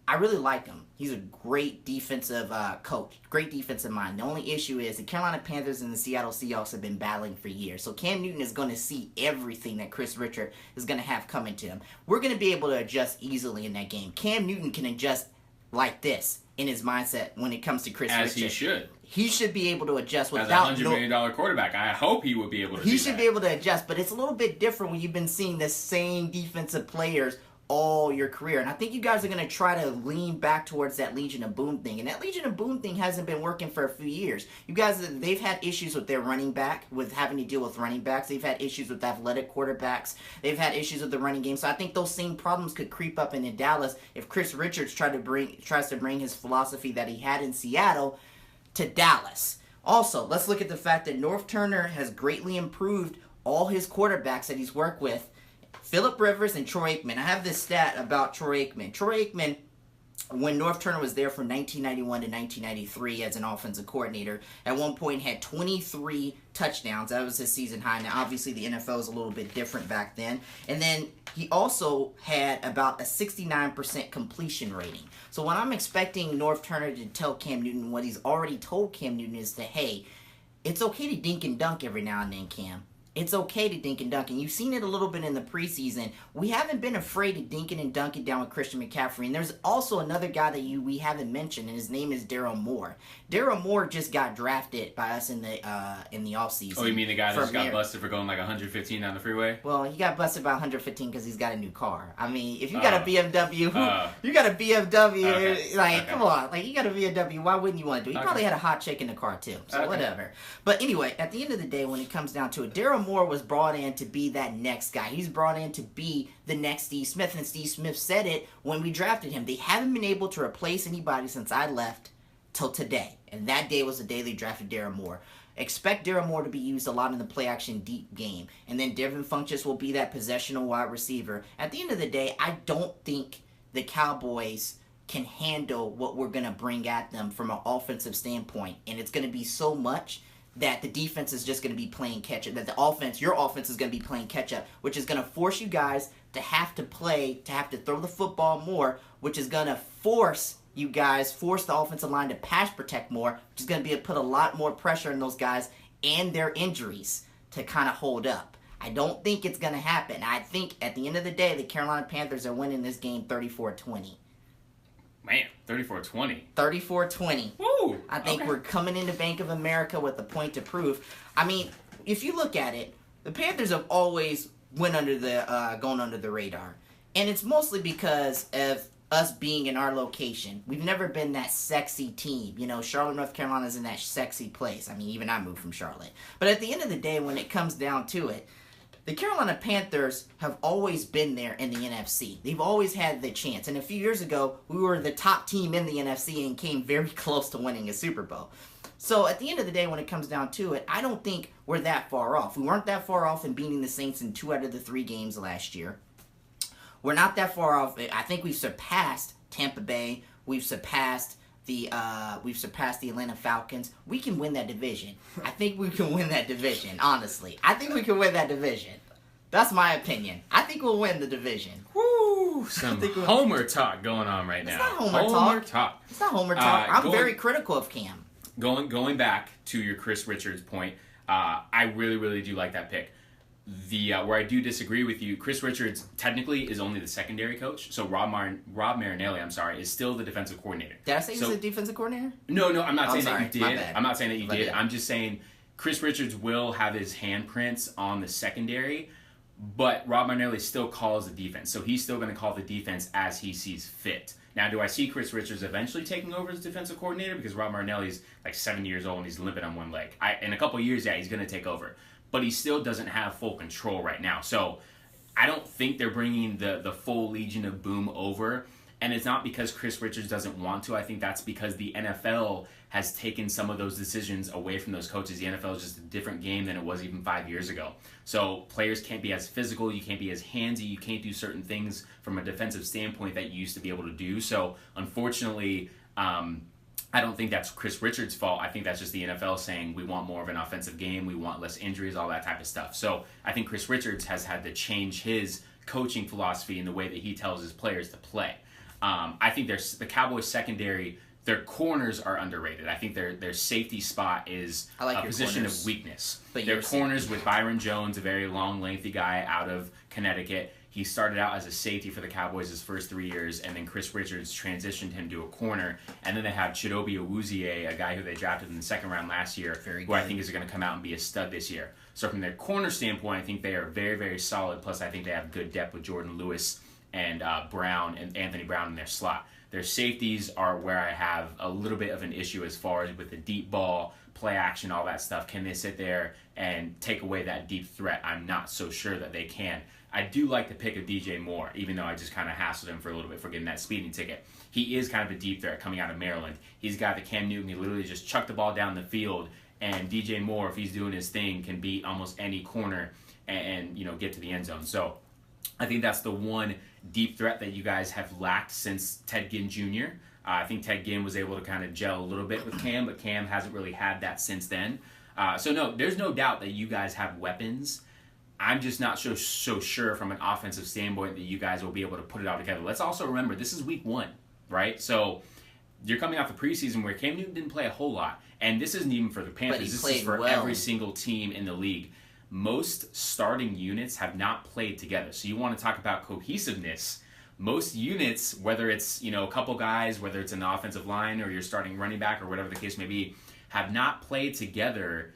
I really like him. He's a great defensive coach, great defensive mind. The only issue is the Carolina Panthers and the Seattle Seahawks have been battling for years. So Cam Newton is going to see everything that Chris Richard is going to have coming to him. We're going to be able to adjust easily in that game. Cam Newton can adjust like this in his mindset when it comes to Chris Richard. As he should. He should be able to adjust without... As a $100 million quarterback, I hope he would be able to do that. He should be able to adjust, but it's a little bit different when you've been seeing the same defensive players all your career. And I think you guys are going to try to lean back towards that Legion of Boom thing. And that Legion of Boom thing hasn't been working for a few years. You guys, they've had issues with their running back, with having to deal with running backs. They've had issues with athletic quarterbacks. They've had issues with the running game. So I think those same problems could creep up into Dallas if Chris Richards tries to bring his philosophy that he had in Seattle to Dallas. Also, let's look at the fact that North Turner has greatly improved all his quarterbacks that he's worked with. Phillip Rivers and Troy Aikman. I have this stat about Troy Aikman. Troy Aikman when North Turner was there from 1991 to 1993 as an offensive coordinator, at one point had 23 touchdowns. That was his season high. Now, obviously, the NFL was a little bit different back then. And then he also had about a 69% completion rating. So when I'm expecting North Turner to tell Cam Newton what he's already told Cam Newton is that, hey, it's okay to dink and dunk every now and then, Cam. It's okay to dink and dunk, and you've seen it a little bit in the preseason. We haven't been afraid of dinking and dunking down with Christian McCaffrey, and there's also another guy that we haven't mentioned, and his name is Daryl Moore. Daryl Moore just got drafted by us in the offseason. Oh, you mean the guy that just got busted for going like 115 down the freeway? Well, he got busted by 115 because he's got a new car. I mean, if you got a BMW, you got a BMW, okay. Come on, like you got a BMW, why wouldn't you want to do it? He probably had a hot chick in the car too, so whatever. But anyway, at the end of the day, when it comes down to it, Daryl Moore was brought in to be that next guy. He's brought in to be the next Steve Smith, and Steve Smith said it when we drafted him. They haven't been able to replace anybody since I left till today, and that day was the day they drafted Daryl Moore. Expect Daryl Moore to be used a lot in the play-action deep game, and then Devin Funchess will be that possessional wide receiver. At the end of the day, I don't think the Cowboys can handle what we're going to bring at them from an offensive standpoint, and it's going to be so much that the defense is just going to be playing catch-up, that your offense is going to be playing catch-up, which is going to force you guys to have to throw the football more, which is going to force the offensive line to pass protect more, which is going to put a lot more pressure on those guys and their injuries to kind of hold up. I don't think it's going to happen. I think at the end of the day, the Carolina Panthers are winning this game 34-20. Man, 34-20. 34-20. Woo! I think we're coming into Bank of America with a point to prove. I mean, if you look at it, the Panthers have always gone under the radar. And it's mostly because of us being in our location. We've never been that sexy team. You know, Charlotte, North Carolina is in that sexy place. I mean, even I moved from Charlotte. But at the end of the day, when it comes down to it, the Carolina Panthers have always been there in the NFC. They've always had the chance. And a few years ago, we were the top team in the NFC and came very close to winning a Super Bowl. So at the end of the day, when it comes down to it, I don't think we're that far off. We weren't that far off in beating the Saints in 2 out of the 3 games last year. We're not that far off. I think we've surpassed Tampa Bay. We've surpassed the Atlanta Falcons. We can win that division. I think we can win that division, honestly. I think we can win that division. That's my opinion. I think we'll win the division. Woo! Some Homer talk going on right now. It's not Homer talk. It's not Homer talk. I'm very critical of Cam. Going back to your Chris Richards point, I really, really do like that pick. Where I do disagree with you, Chris Richards technically is only the secondary coach. So Rob Marinelli, is still the defensive coordinator. Did I say he was the defensive coordinator? No, I'm not saying that you did. My bad. I'm not saying that you did. I'm just saying Chris Richards will have his handprints on the secondary, but Rob Marinelli still calls the defense. So he's still going to call the defense as he sees fit. Now, do I see Chris Richards eventually taking over as defensive coordinator? Because Rob Marinelli's like 7 years old and he's limping on one leg. In a couple of years, he's going to take over. But he still doesn't have full control right now. So I don't think they're bringing the full Legion of Boom over. And it's not because Chris Richards doesn't want to. I think that's because the NFL has taken some of those decisions away from those coaches. The NFL is just a different game than it was even 5 years ago. So players can't be as physical. You can't be as handsy. You can't do certain things from a defensive standpoint that you used to be able to do. So unfortunately, I don't think that's Chris Richards' fault. I think that's just the NFL saying we want more of an offensive game, we want less injuries, all that type of stuff. So I think Chris Richards has had to change his coaching philosophy in the way that he tells his players to play. I think the Cowboys secondary, their corners are underrated. I think their safety spot is a position of weakness. But their corners with Byron Jones, a very long, lengthy guy out of Connecticut. He started out as a safety for the Cowboys his first 3 years, and then Chris Richards transitioned him to a corner. And then they have Chidobe Awuzie, a guy who they drafted in the second round last year, who I think is going to come out and be a stud this year. So from their corner standpoint, I think they are very, very solid. Plus, I think they have good depth with Jordan Lewis and Anthony Brown in their slot. Their safeties are where I have a little bit of an issue as far as with the deep ball, play action, all that stuff. Can they sit there and take away that deep threat? I'm not so sure that they can. I do like the pick of DJ Moore, even though I just kind of hassled him for a little bit for getting that speeding ticket. He is kind of a deep threat coming out of Maryland. He's got the Cam Newton. He literally just chucked the ball down the field, and DJ Moore, if he's doing his thing, can beat almost any corner and get to the end zone. So I think that's the one deep threat that you guys have lacked since Ted Ginn Jr. I think Ted Ginn was able to kind of gel a little bit with Cam, but Cam hasn't really had that since then. So no, there's no doubt that you guys have weapons. I'm just not so sure from an offensive standpoint that you guys will be able to put it all together. Let's also remember, this is week 1, right? So you're coming off the preseason where Cam Newton didn't play a whole lot. And this isn't even for the Panthers. This is for every single team in the league. Most starting units have not played together. So you want to talk about cohesiveness. Most units, whether it's a couple guys, whether it's an offensive line or your starting running back or whatever the case may be, have not played together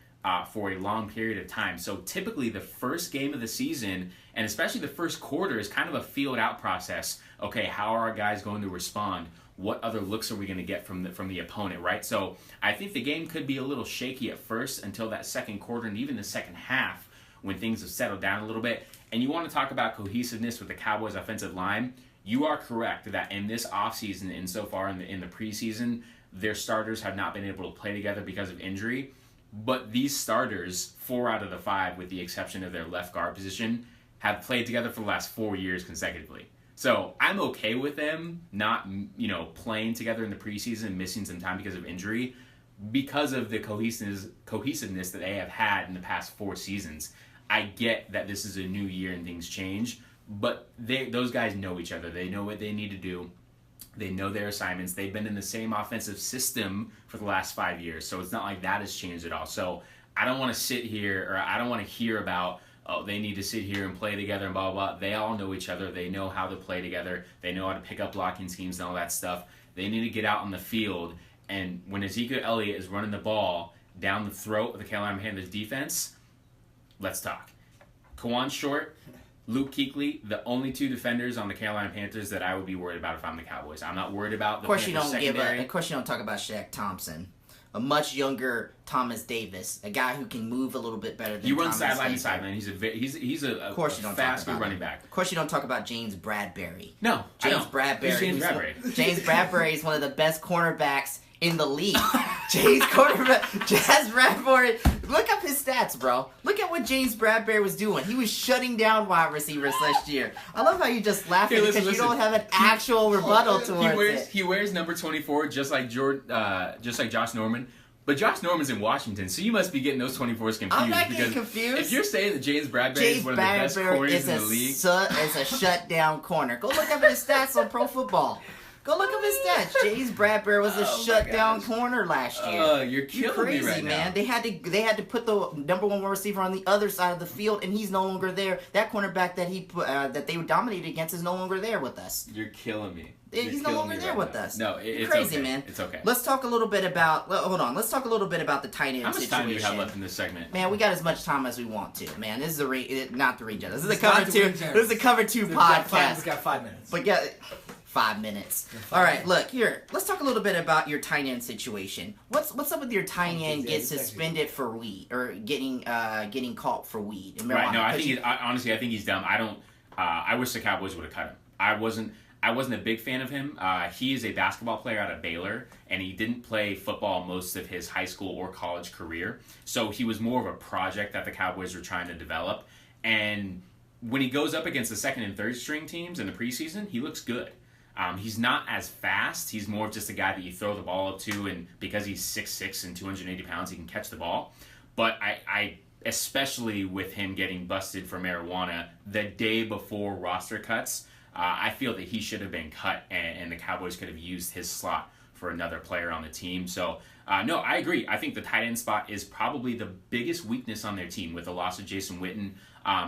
for a long period of time. So typically the first game of the season, and especially the first quarter, is kind of a field out process. Okay, how are our guys going to respond? What other looks are we going to get from the opponent, right? So I think the game could be a little shaky at first until that second quarter and even the second half when things have settled down a little bit. And you want to talk about cohesiveness with the Cowboys offensive line. You are correct that in this offseason and so far in the preseason, their starters have not been able to play together because of injury. But these starters, 4 out of the 5, with the exception of their left guard position, have played together for the last 4 years consecutively. So I'm okay with them not, playing together in the preseason, missing some time because of injury, because of the cohesiveness that they have had in the past 4 seasons. I get that this is a new year and things change, but those guys know each other. They know what they need to do. They know their assignments. They've been in the same offensive system for the last 5 years, so it's not like that has changed at all. So I don't want to sit here, or I don't want to hear about, oh, they need to sit here and play together and blah, blah, blah. They all know each other. They know how to play together. They know how to pick up blocking schemes and all that stuff. They need to get out on the field, and when Ezekiel Elliott is running the ball down the throat of the Carolina Panthers defense, let's talk. Kawan Short, Luke Kuechly, the only 2 defenders on the Carolina Panthers that I would be worried about if I'm the Cowboys. I'm not worried about the Panthers secondary. Of course you don't talk about Shaq Thompson, a much younger Thomas Davis, a guy who can move a little bit better than Thomas. He runs sideline to sideline. He's a fast, good running back. Of course you don't talk about James Bradberry. No, James Bradberry. Who's James Bradberry? James Bradberry is one of the best cornerbacks in the league. Jazz Bradberry, look up his stats, bro. Look at what James Bradberry was doing. He was shutting down wide receivers last year. I love how you just laugh because you don't have an actual rebuttal towards it. He wears number 24 just like Josh Norman. But Josh Norman's in Washington, so you must be getting those 24s confused. I'm not getting confused. If you're saying that James Bradberry is one of the best corners in the league, is a shutdown corner. Go look up his stats on Pro Football. Go look up his stats. James Bradberry was a shutdown corner last year. You're killing me right man. now. They had to put the number 1 receiver on the other side of the field, and he's no longer there. That cornerback that they dominated against is no longer there with us. You're killing me. He's no longer there with us. No, it's crazy, okay. man. It's okay. Let's talk a little bit about. Hold on. Let's talk a little bit about the tight end situation. How much time do you have left in this segment? Man, we got as much time as we want to. Man, this is not the Regen. This is the Cover 2. This is the Cover 2 podcast. We've got 5 minutes. But yeah. 5 minutes. All right, look here. Let's talk a little bit about your tight end situation. What's up with your tight end get suspended for weed or getting caught for weed? Right. No, I think he's dumb. I wish the Cowboys would have cut him. I wasn't a big fan of him. He is a basketball player out of Baylor, and he didn't play football most of his high school or college career. So he was more of a project that the Cowboys were trying to develop. And when he goes up against the second and third string teams in the preseason, he looks good. He's not as fast. He's more of just a guy that you throw the ball up to, and because he's 6'6" and 280 pounds, he can catch the ball. But I especially with him getting busted for marijuana the day before roster cuts, I feel that he should have been cut, and the Cowboys could have used his slot for another player on the team. So, no, I agree. I think the tight end spot is probably the biggest weakness on their team with the loss of Jason Witten.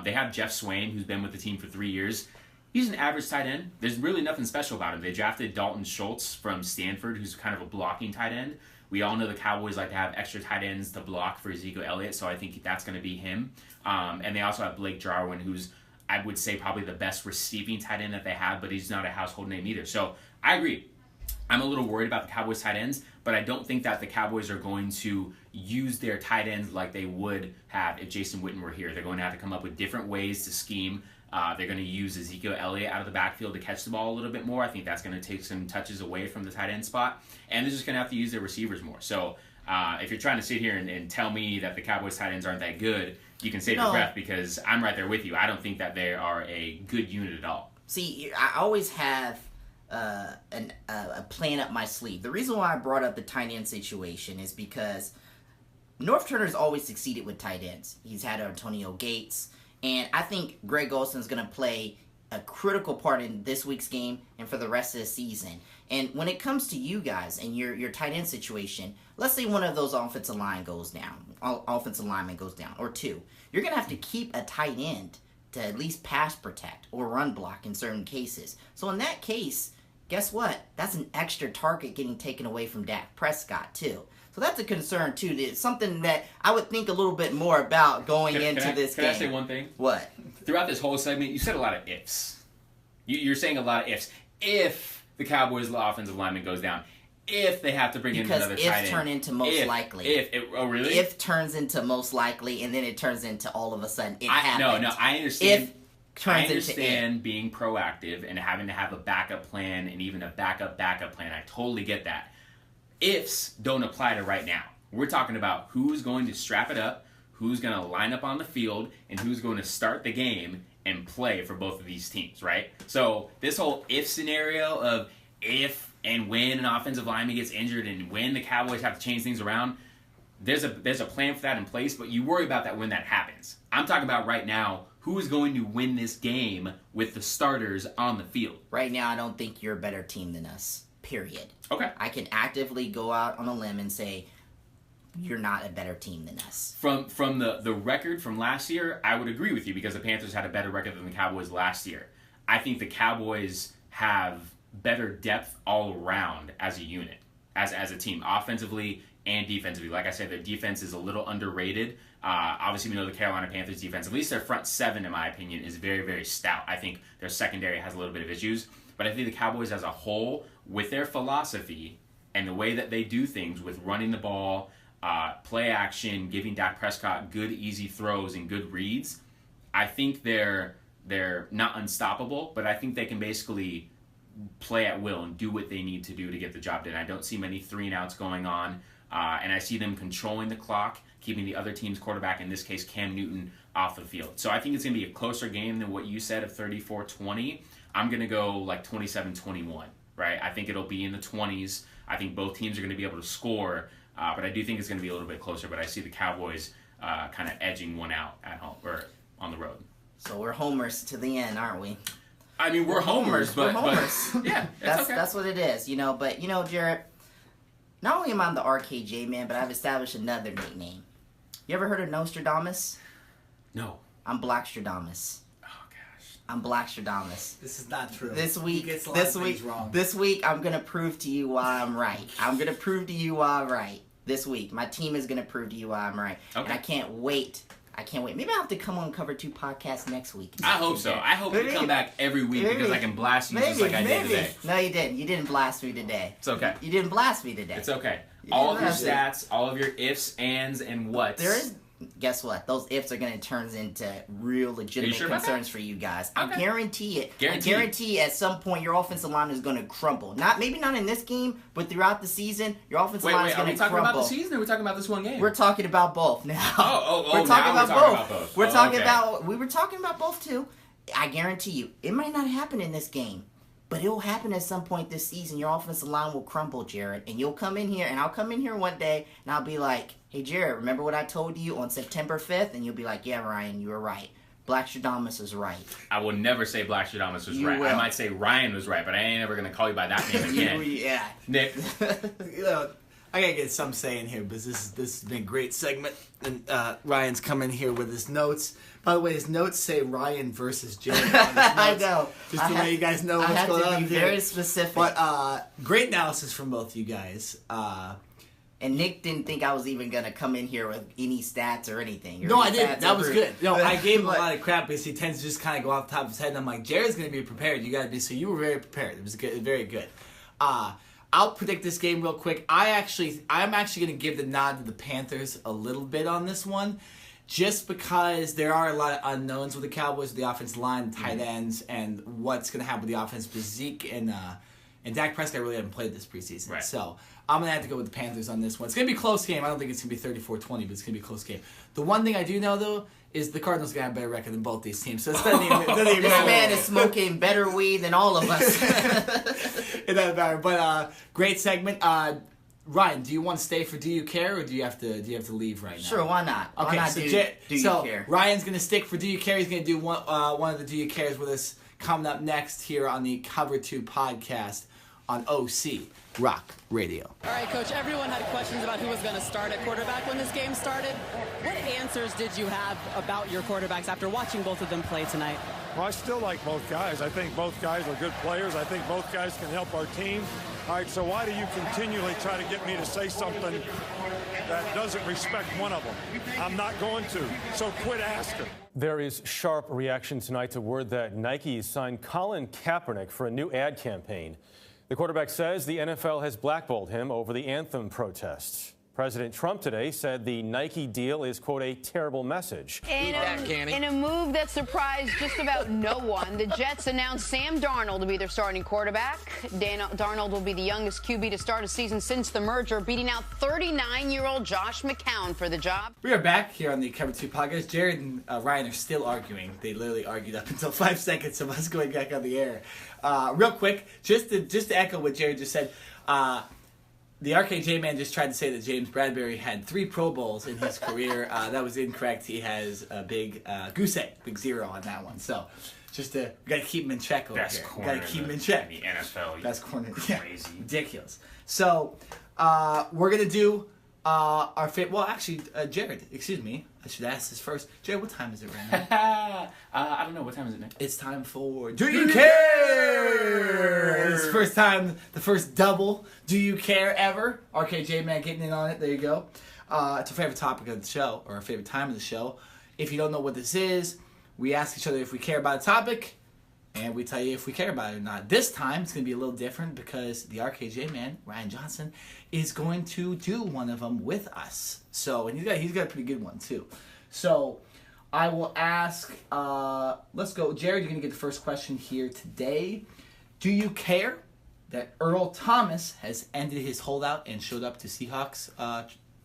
They have Jeff Swain, who's been with the team for 3 years. He's an average tight end. There's really nothing special about him. They drafted Dalton Schultz from Stanford, who's kind of a blocking tight end. We all know the Cowboys like to have extra tight ends to block for Ezekiel Elliott, so I think that's going to be him. And they also have Blake Jarwin, who's, I would say, probably the best receiving tight end that they have, but he's not a household name either. So I agree. I'm a little worried about the Cowboys tight ends, but I don't think that the Cowboys are going to use their tight ends like they would have if Jason Witten were here. They're going to have to come up with different ways to scheme. They're going to use Ezekiel Elliott out of the backfield to catch the ball a little bit more. I think that's going to take some touches away from the tight end spot. And they're just going to have to use their receivers more. So if you're trying to sit here and tell me that the Cowboys tight ends aren't that good, you can save your breath because I'm right there with you. I don't think that they are a good unit at all. See, I always have a plan up my sleeve. The reason why I brought up the tight end situation is because North Turner's always succeeded with tight ends. He's had Antonio Gates, and I think Greg Olsen's going to play a critical part in this week's game and for the rest of the season. And when it comes to you guys and your tight end situation, let's say one of those offensive lineman goes down, or two. You're going to have to keep a tight end to at least pass protect or run block in certain cases. So in that case, guess what? That's an extra target getting taken away from Dak Prescott too. So that's a concern too. It's something that I would think a little bit more about going into this game. Can I say one thing? What? Throughout this whole segment, you said a lot of ifs. You're saying a lot of ifs. If the Cowboys' offensive lineman goes down, if they have to bring in another tight end. Because if turn into most likely. Oh, really? If turns into most likely, and then it turns into all of a sudden it happens. No, I understand. I understand being proactive and having to have a backup plan and even a backup plan. I totally get that. Ifs don't apply to right now. We're talking about who's going to strap it up, who's going to line up on the field, and who's going to start the game and play for both of these teams, right? So this whole if scenario of if and when an offensive lineman gets injured and when the Cowboys have to change things around, there's a plan for that in place, but you worry about that when that happens. I'm talking about right now, who is going to win this game with the starters on the field? Right now, I don't think you're a better team than us, period. Okay. I can actively go out on a limb and say, you're not a better team than us. From the record from last year, I would agree with you because the Panthers had a better record than the Cowboys last year. I think the Cowboys have better depth all around as a unit, as a team, offensively and defensively. Like I said, their defense is a little underrated. Obviously, we know the Carolina Panthers defense, at least their front seven, in my opinion, is very, very stout. I think their secondary has a little bit of issues. But I think the Cowboys as a whole, with their philosophy and the way that they do things with running the ball, play action, giving Dak Prescott good, easy throws and good reads, I think they're not unstoppable, but I think they can basically play at will and do what they need to do to get the job done. I don't see many 3-and-outs going on, and I see them controlling the clock, keeping the other team's quarterback, in this case Cam Newton, off the field. So I think it's going to be a closer game than what you said of 34-20. I'm going to go like 27-21, right? I think it'll be in the 20s. I think both teams are going to be able to score, but I do think it's going to be a little bit closer. But I see the Cowboys kind of edging one out at home or on the road. So we're homers to the end, aren't we? I mean, we're homers, but yeah, that's what it is, you know. But you know, Jared, not only am I the RKJ Man, but I've established another nickname. You ever heard of Nostradamus? No. I'm Blackstradamus. Oh gosh. I'm Blackstradamus. This is not true. This week, He gets a lot of things wrong. This week, I'm gonna prove to you why I'm right. I'm gonna prove to you why I'm right. This week, my team is gonna prove to you why I'm right. Okay. And I can't wait. Maybe I'll have to come on Cover 2 podcast next week. I hope so. I hope you come back every week because I can blast you just like I did today. No, you didn't. You didn't blast me today. It's okay. You didn't blast me today. It's okay. You All of your didn't blast stats, all of your ifs, ands, and whats. Guess what? Those ifs are going to turn into real legitimate concerns for you guys. Okay. I guarantee it. I Guarantee guarantee at some point your offensive line is going to crumble. Maybe not in this game, but throughout the season, your offensive line is going to crumble. Are we talking about the season or are we talking about this one game? We're talking about both now. We're talking about both. We're talking about we were talking about both too. I guarantee you, it might not happen in this game, but it will happen at some point this season. Your offensive line will crumble, Jared, and you'll come in here, and I'll come in here one day, and I'll be like, hey, Jared, remember what I told you on September 5th? And you'll be like, yeah, Ryan, you were right. Blackstradamus is right. I will never say Blackstradamus was right. Will. I might say Ryan was right, but I ain't ever going to call you by that name again. Yeah. Nick. You know, I gotta get some say in here, because this has been a great segment. And Ryan's coming here with his notes. By the way, his notes say Ryan versus Jared on his notes. I know. Just to let you guys know what's going on. I have to be very specific. But great analysis from both you guys. And Nick didn't think I was even going to come in here with any stats or anything. No, I didn't. That was good. No, I gave him a lot of crap because he tends to just kind of go off the top of his head. And I'm like, Jared's going to be prepared. You got to be. So you were very prepared. It was good, very good. I'll predict this game real quick. I'm actually going to give the nod to the Panthers a little bit on this one, just because there are a lot of unknowns with the Cowboys, with the offensive line, tight ends, and what's going to happen with the offense with Zeke and And Dak Prescott really haven't played this preseason. Right. So I'm going to have to go with the Panthers on this one. It's going to be a close game. I don't think it's going to be 34-20, but it's going to be a close game. The one thing I do know, though, is the Cardinals going to have a better record than both these teams. So it doesn't even This man is smoking better weed than all of us. It doesn't matter. But great segment. Ryan, do you want to stay for Do You Care, or do you have to leave right now? Sure, why not? Okay, Why not so, do you care? Ryan's going to stick for Do You Care. He's going to do one of the Do You Cares with us coming up next here on the Cover 2 podcast on OC Rock Radio. All right, Coach, everyone had questions about who was going to start at quarterback when this game started. What answers did you have about your quarterbacks after watching both of them play tonight? Well, I still like both guys. I think both guys are good players. I think both guys can help our team. All right, so why do you continually try to get me to say something that doesn't respect one of them? I'm not going to, so quit asking. There is sharp reaction tonight to word that Nike signed Colin Kaepernick for a new ad campaign. The quarterback says the NFL has blackballed him over the anthem protests. President Trump today said the Nike deal is, quote, a terrible message. In a move that surprised just about no one, the Jets announced Sam Darnold to be their starting quarterback. Darnold will be the youngest QB to start a season since the merger, beating out 39-year-old Josh McCown for the job. We are back here on the Cover 2 podcast. Jared and Ryan are still arguing. They literally argued up until 5 seconds of us going back on the air. Real quick, just to echo what Jared just said, the RKJ Man just tried to say that James Bradbury had 3 Pro Bowls in his career. That was incorrect. He has a big goose egg, big 0 on that one. So, we got to keep him in check over Best here. corner Got to keep him in check. In the NFL. Best corner. Crazy. Yeah, ridiculous. So, we're going to do our favorite. Well, actually, Jared, excuse me. I should ask this first. Jared, what time is it right now? I don't know. What time is it, Nick? It's time for Do You Care? It's the first time, the first double Do You Care ever. RKJ Man getting in on it. There you go. It's our favorite topic of the show, or our favorite time of the show. If you don't know what this is, we ask each other if we care about a topic, and we tell you if we care about it or not. This time, it's going to be a little different because the RKJ Man, Ryan Johnson, is going to do one of them with us. So, and he's got a pretty good one, too. So, I will ask, let's go. Jared, you're going to get the first question here today. Do you care that Earl Thomas has ended his holdout and showed up to Seahawks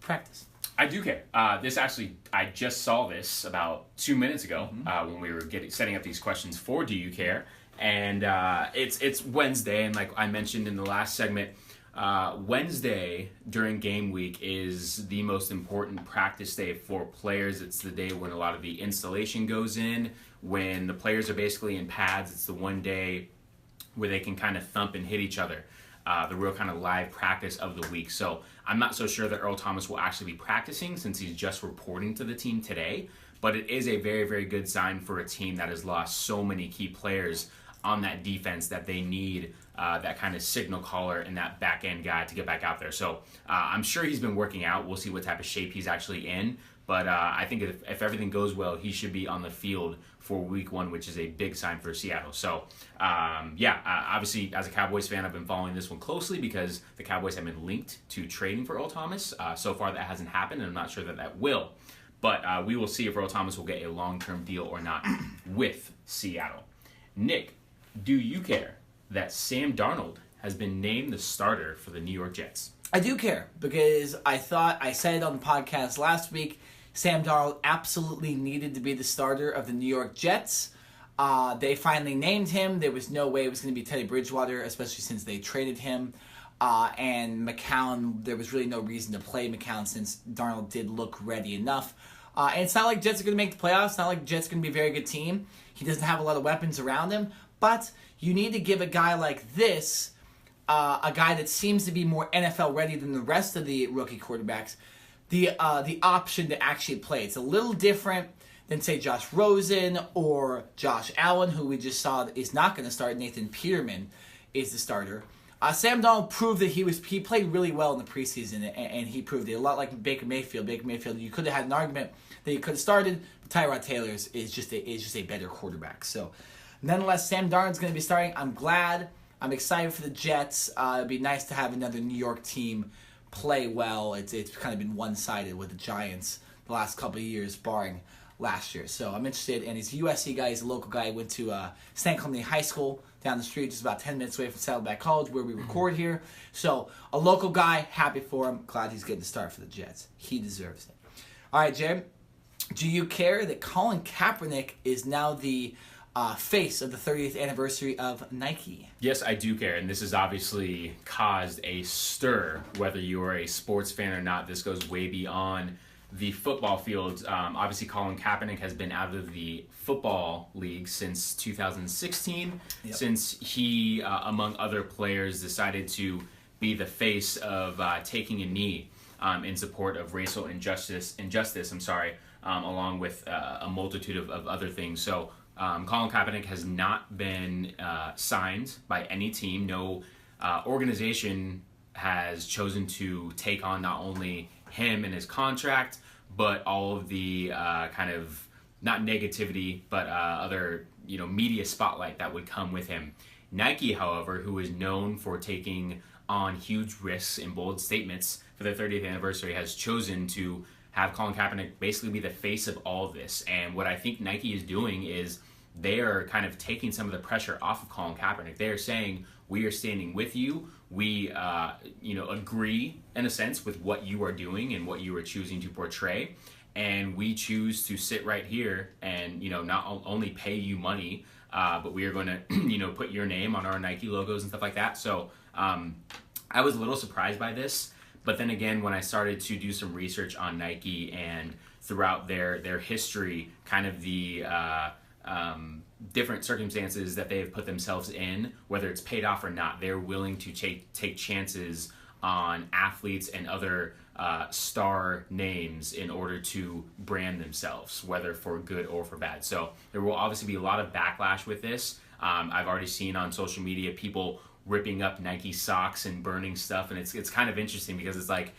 practice? I do care. I just saw this about 2 minutes ago when we were setting up these questions for Do You Care? And it's Wednesday, and like I mentioned in the last segment, Wednesday during game week is the most important practice day for players. It's the day when a lot of the installation goes in, when the players are basically in pads. It's the one day where they can kind of thump and hit each other. The real kind of live practice of the week. So I'm not so sure that Earl Thomas will actually be practicing since he's just reporting to the team today, but it is a very, very good sign for a team that has lost so many key players on that defense that they need that kind of signal caller and that back end guy to get back out there. So I'm sure he's been working out. We'll see what type of shape he's actually in. But I think if everything goes well, he should be on the field for week 1, which is a big sign for Seattle. So, obviously, as a Cowboys fan, I've been following this one closely because the Cowboys have been linked to trading for Earl Thomas. So far, that hasn't happened, and I'm not sure that will. But we will see if Earl Thomas will get a long-term deal or not with Seattle. Nick, do you care that Sam Darnold has been named the starter for the New York Jets? I do care because I said it on the podcast last week. Sam Darnold absolutely needed to be the starter of the New York Jets. They finally named him. There was no way it was going to be Teddy Bridgewater, especially since they traded him. And McCown, there was really no reason to play McCown since Darnold did look ready enough. And it's not like Jets are going to make the playoffs. It's not like Jets are going to be a very good team. He doesn't have a lot of weapons around him. But you need to give a guy like this, a guy that seems to be more NFL ready than the rest of the rookie quarterbacks, the option to actually play. It's a little different than, say, Josh Rosen or Josh Allen, who we just saw is not going to start. Nathan Peterman is the starter. Sam Darnold proved that he played really well in the preseason, and he proved it. A lot like Baker Mayfield. Baker Mayfield, you could have had an argument that he could have started, but Tyrod Taylor is just a better quarterback. So, nonetheless, Sam Darnold's going to be starting. I'm glad. I'm excited for the Jets. It'd be nice to have another New York team play well. It's kind of been one-sided with the Giants the last couple of years, barring last year. So I'm interested, and he's a USC guy. He's a local guy. He went to San Clemente High School down the street, just about 10 minutes away from Saddleback College, where we record here. So a local guy, happy for him. Glad he's getting the start for the Jets. He deserves it. All right, Jared, do you care that Colin Kaepernick is now the face of the 30th anniversary of Nike? Yes, I do care, and this has obviously caused a stir, whether you are a sports fan or not. This goes way beyond the football field. Obviously, Colin Kaepernick has been out of the football league since 2016, since he, among other players, decided to be the face of taking a knee in support of racial injustice, along with a multitude of other things. So Colin Kaepernick has not been signed by any team. No organization has chosen to take on not only him and his contract, but all of the kind of, not negativity, but other media spotlight that would come with him. Nike, however, who is known for taking on huge risks in bold statements for their 30th anniversary, has chosen to have Colin Kaepernick basically be the face of all of this. And what I think Nike is doing is they are kind of taking some of the pressure off of Colin Kaepernick. They are saying, we are standing with you. We, agree in a sense with what you are doing and what you are choosing to portray. And we choose to sit right here and, not only pay you money, but we are going to, put your name on our Nike logos and stuff like that. So I was a little surprised by this. But then again, when I started to do some research on Nike and throughout their history, kind of the different circumstances that they have put themselves in, whether it's paid off or not, they're willing to take chances on athletes and other star names in order to brand themselves, whether for good or for bad. So there will obviously be a lot of backlash with this. I've already seen on social media people ripping up Nike socks and burning stuff, and it's kind of interesting because it's like,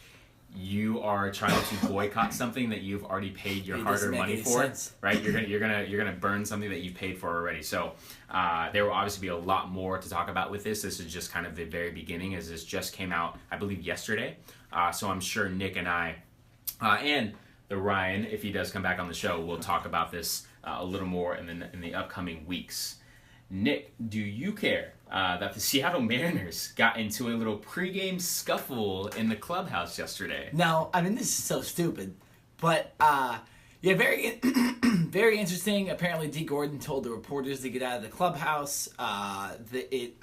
you are trying to boycott something that you've already paid your hard-earned money for, right? You're gonna burn something that you've paid for already. So there will obviously be a lot more to talk about with this. This is just kind of the very beginning, as this just came out, I believe, yesterday. So I'm sure Nick and I, and the Ryan, if he does come back on the show, we'll talk about this a little more in the upcoming weeks. Nick, do you care that the Seattle Mariners got into a little pregame scuffle in the clubhouse yesterday? Now, I mean, this is so stupid, but very, very interesting. Apparently, D. Gordon told the reporters to get out of the clubhouse. The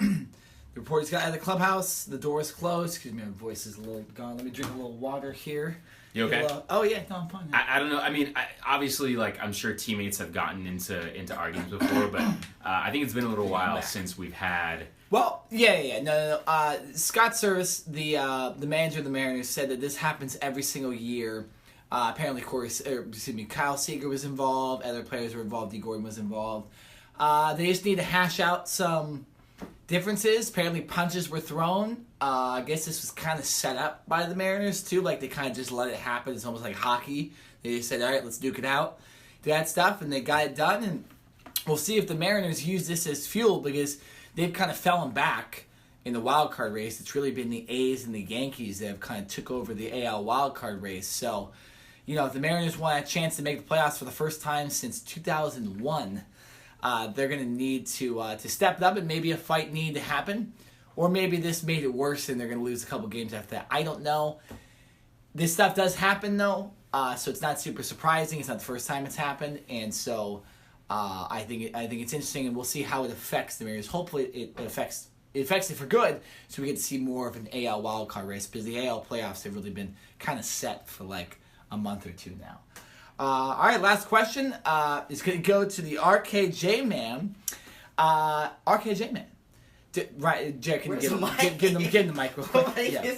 reporters got out of the clubhouse. The doors closed. Excuse me, my voice is a little gone. Let me drink a little water here. You okay? Oh yeah, no, I'm fine. I don't know. I mean, obviously, I'm sure teammates have gotten into arguments before, but I think it's been a little while since we've had. Well, yeah. No. Scott Service, the manager of the Mariners, said that this happens every single year. Apparently, Kyle Seager was involved. Other players were involved. D. Gordon was involved. They just need to hash out some differences. Apparently, punches were thrown. I guess this was kind of set up by the Mariners, too. Like, they kind of just let it happen. It's almost like hockey. They just said, all right, let's duke it out. Do that stuff, and they got it done. And we'll see if the Mariners use this as fuel, because they've kind of fallen back in the wild card race. It's really been the A's and the Yankees that have kind of took over the AL wild card race. So, if the Mariners want a chance to make the playoffs for the first time since 2001, they're going to need to step it up, and maybe a fight need to happen. Or maybe this made it worse and they're going to lose a couple games after that. I don't know. This stuff does happen, though, so it's not super surprising. It's not the first time it's happened, and so I think it's interesting, and we'll see how it affects the Mariners. Hopefully, it affects it for good, so we get to see more of an AL wildcard race, because the AL playoffs have really been kind of set for like a month or two now. All right, last question is going to go to the RKJ Man. RKJ Man. Right, Jared, can you give him the mic real quick? Yeah.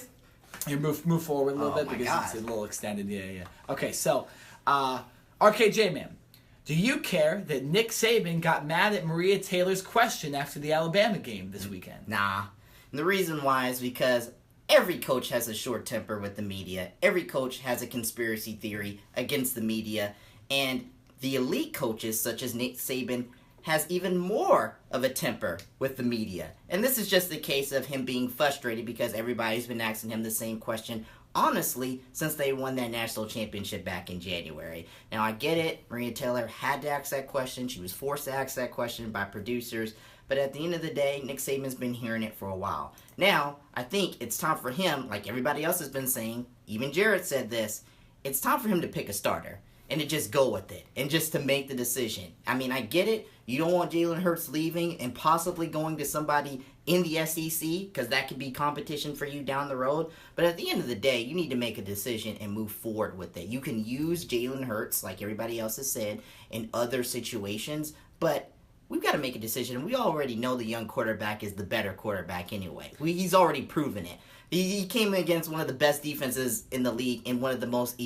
You move forward a little bit because it's a little extended. Yeah. Okay, so RKJ Man, do you care that Nick Saban got mad at Maria Taylor's question after the Alabama game this weekend? Nah. And the reason why is because every coach has a short temper with the media. Every coach has a conspiracy theory against the media. And the elite coaches, such as Nick Saban, has even more of a temper with the media. And this is just the case of him being frustrated because everybody's been asking him the same question honestly, since they won that national championship back in January. Now, I get it. Maria Taylor had to ask that question. She was forced to ask that question by producers. But at the end of the day, Nick Saban's been hearing it for a while. Now, I think it's time for him, like everybody else has been saying, even Jared said this, it's time for him to pick a starter and to just go with it and just to make the decision. I mean, I get it. You don't want Jalen Hurts leaving and possibly going to somebody in the SEC because that could be competition for you down the road. But at the end of the day, you need to make a decision and move forward with it. You can use Jalen Hurts, like everybody else has said, in other situations, but we've got to make a decision. And we already know the young quarterback is the better quarterback anyway. He's already proven it. He came against one of the best defenses in the league in one of the most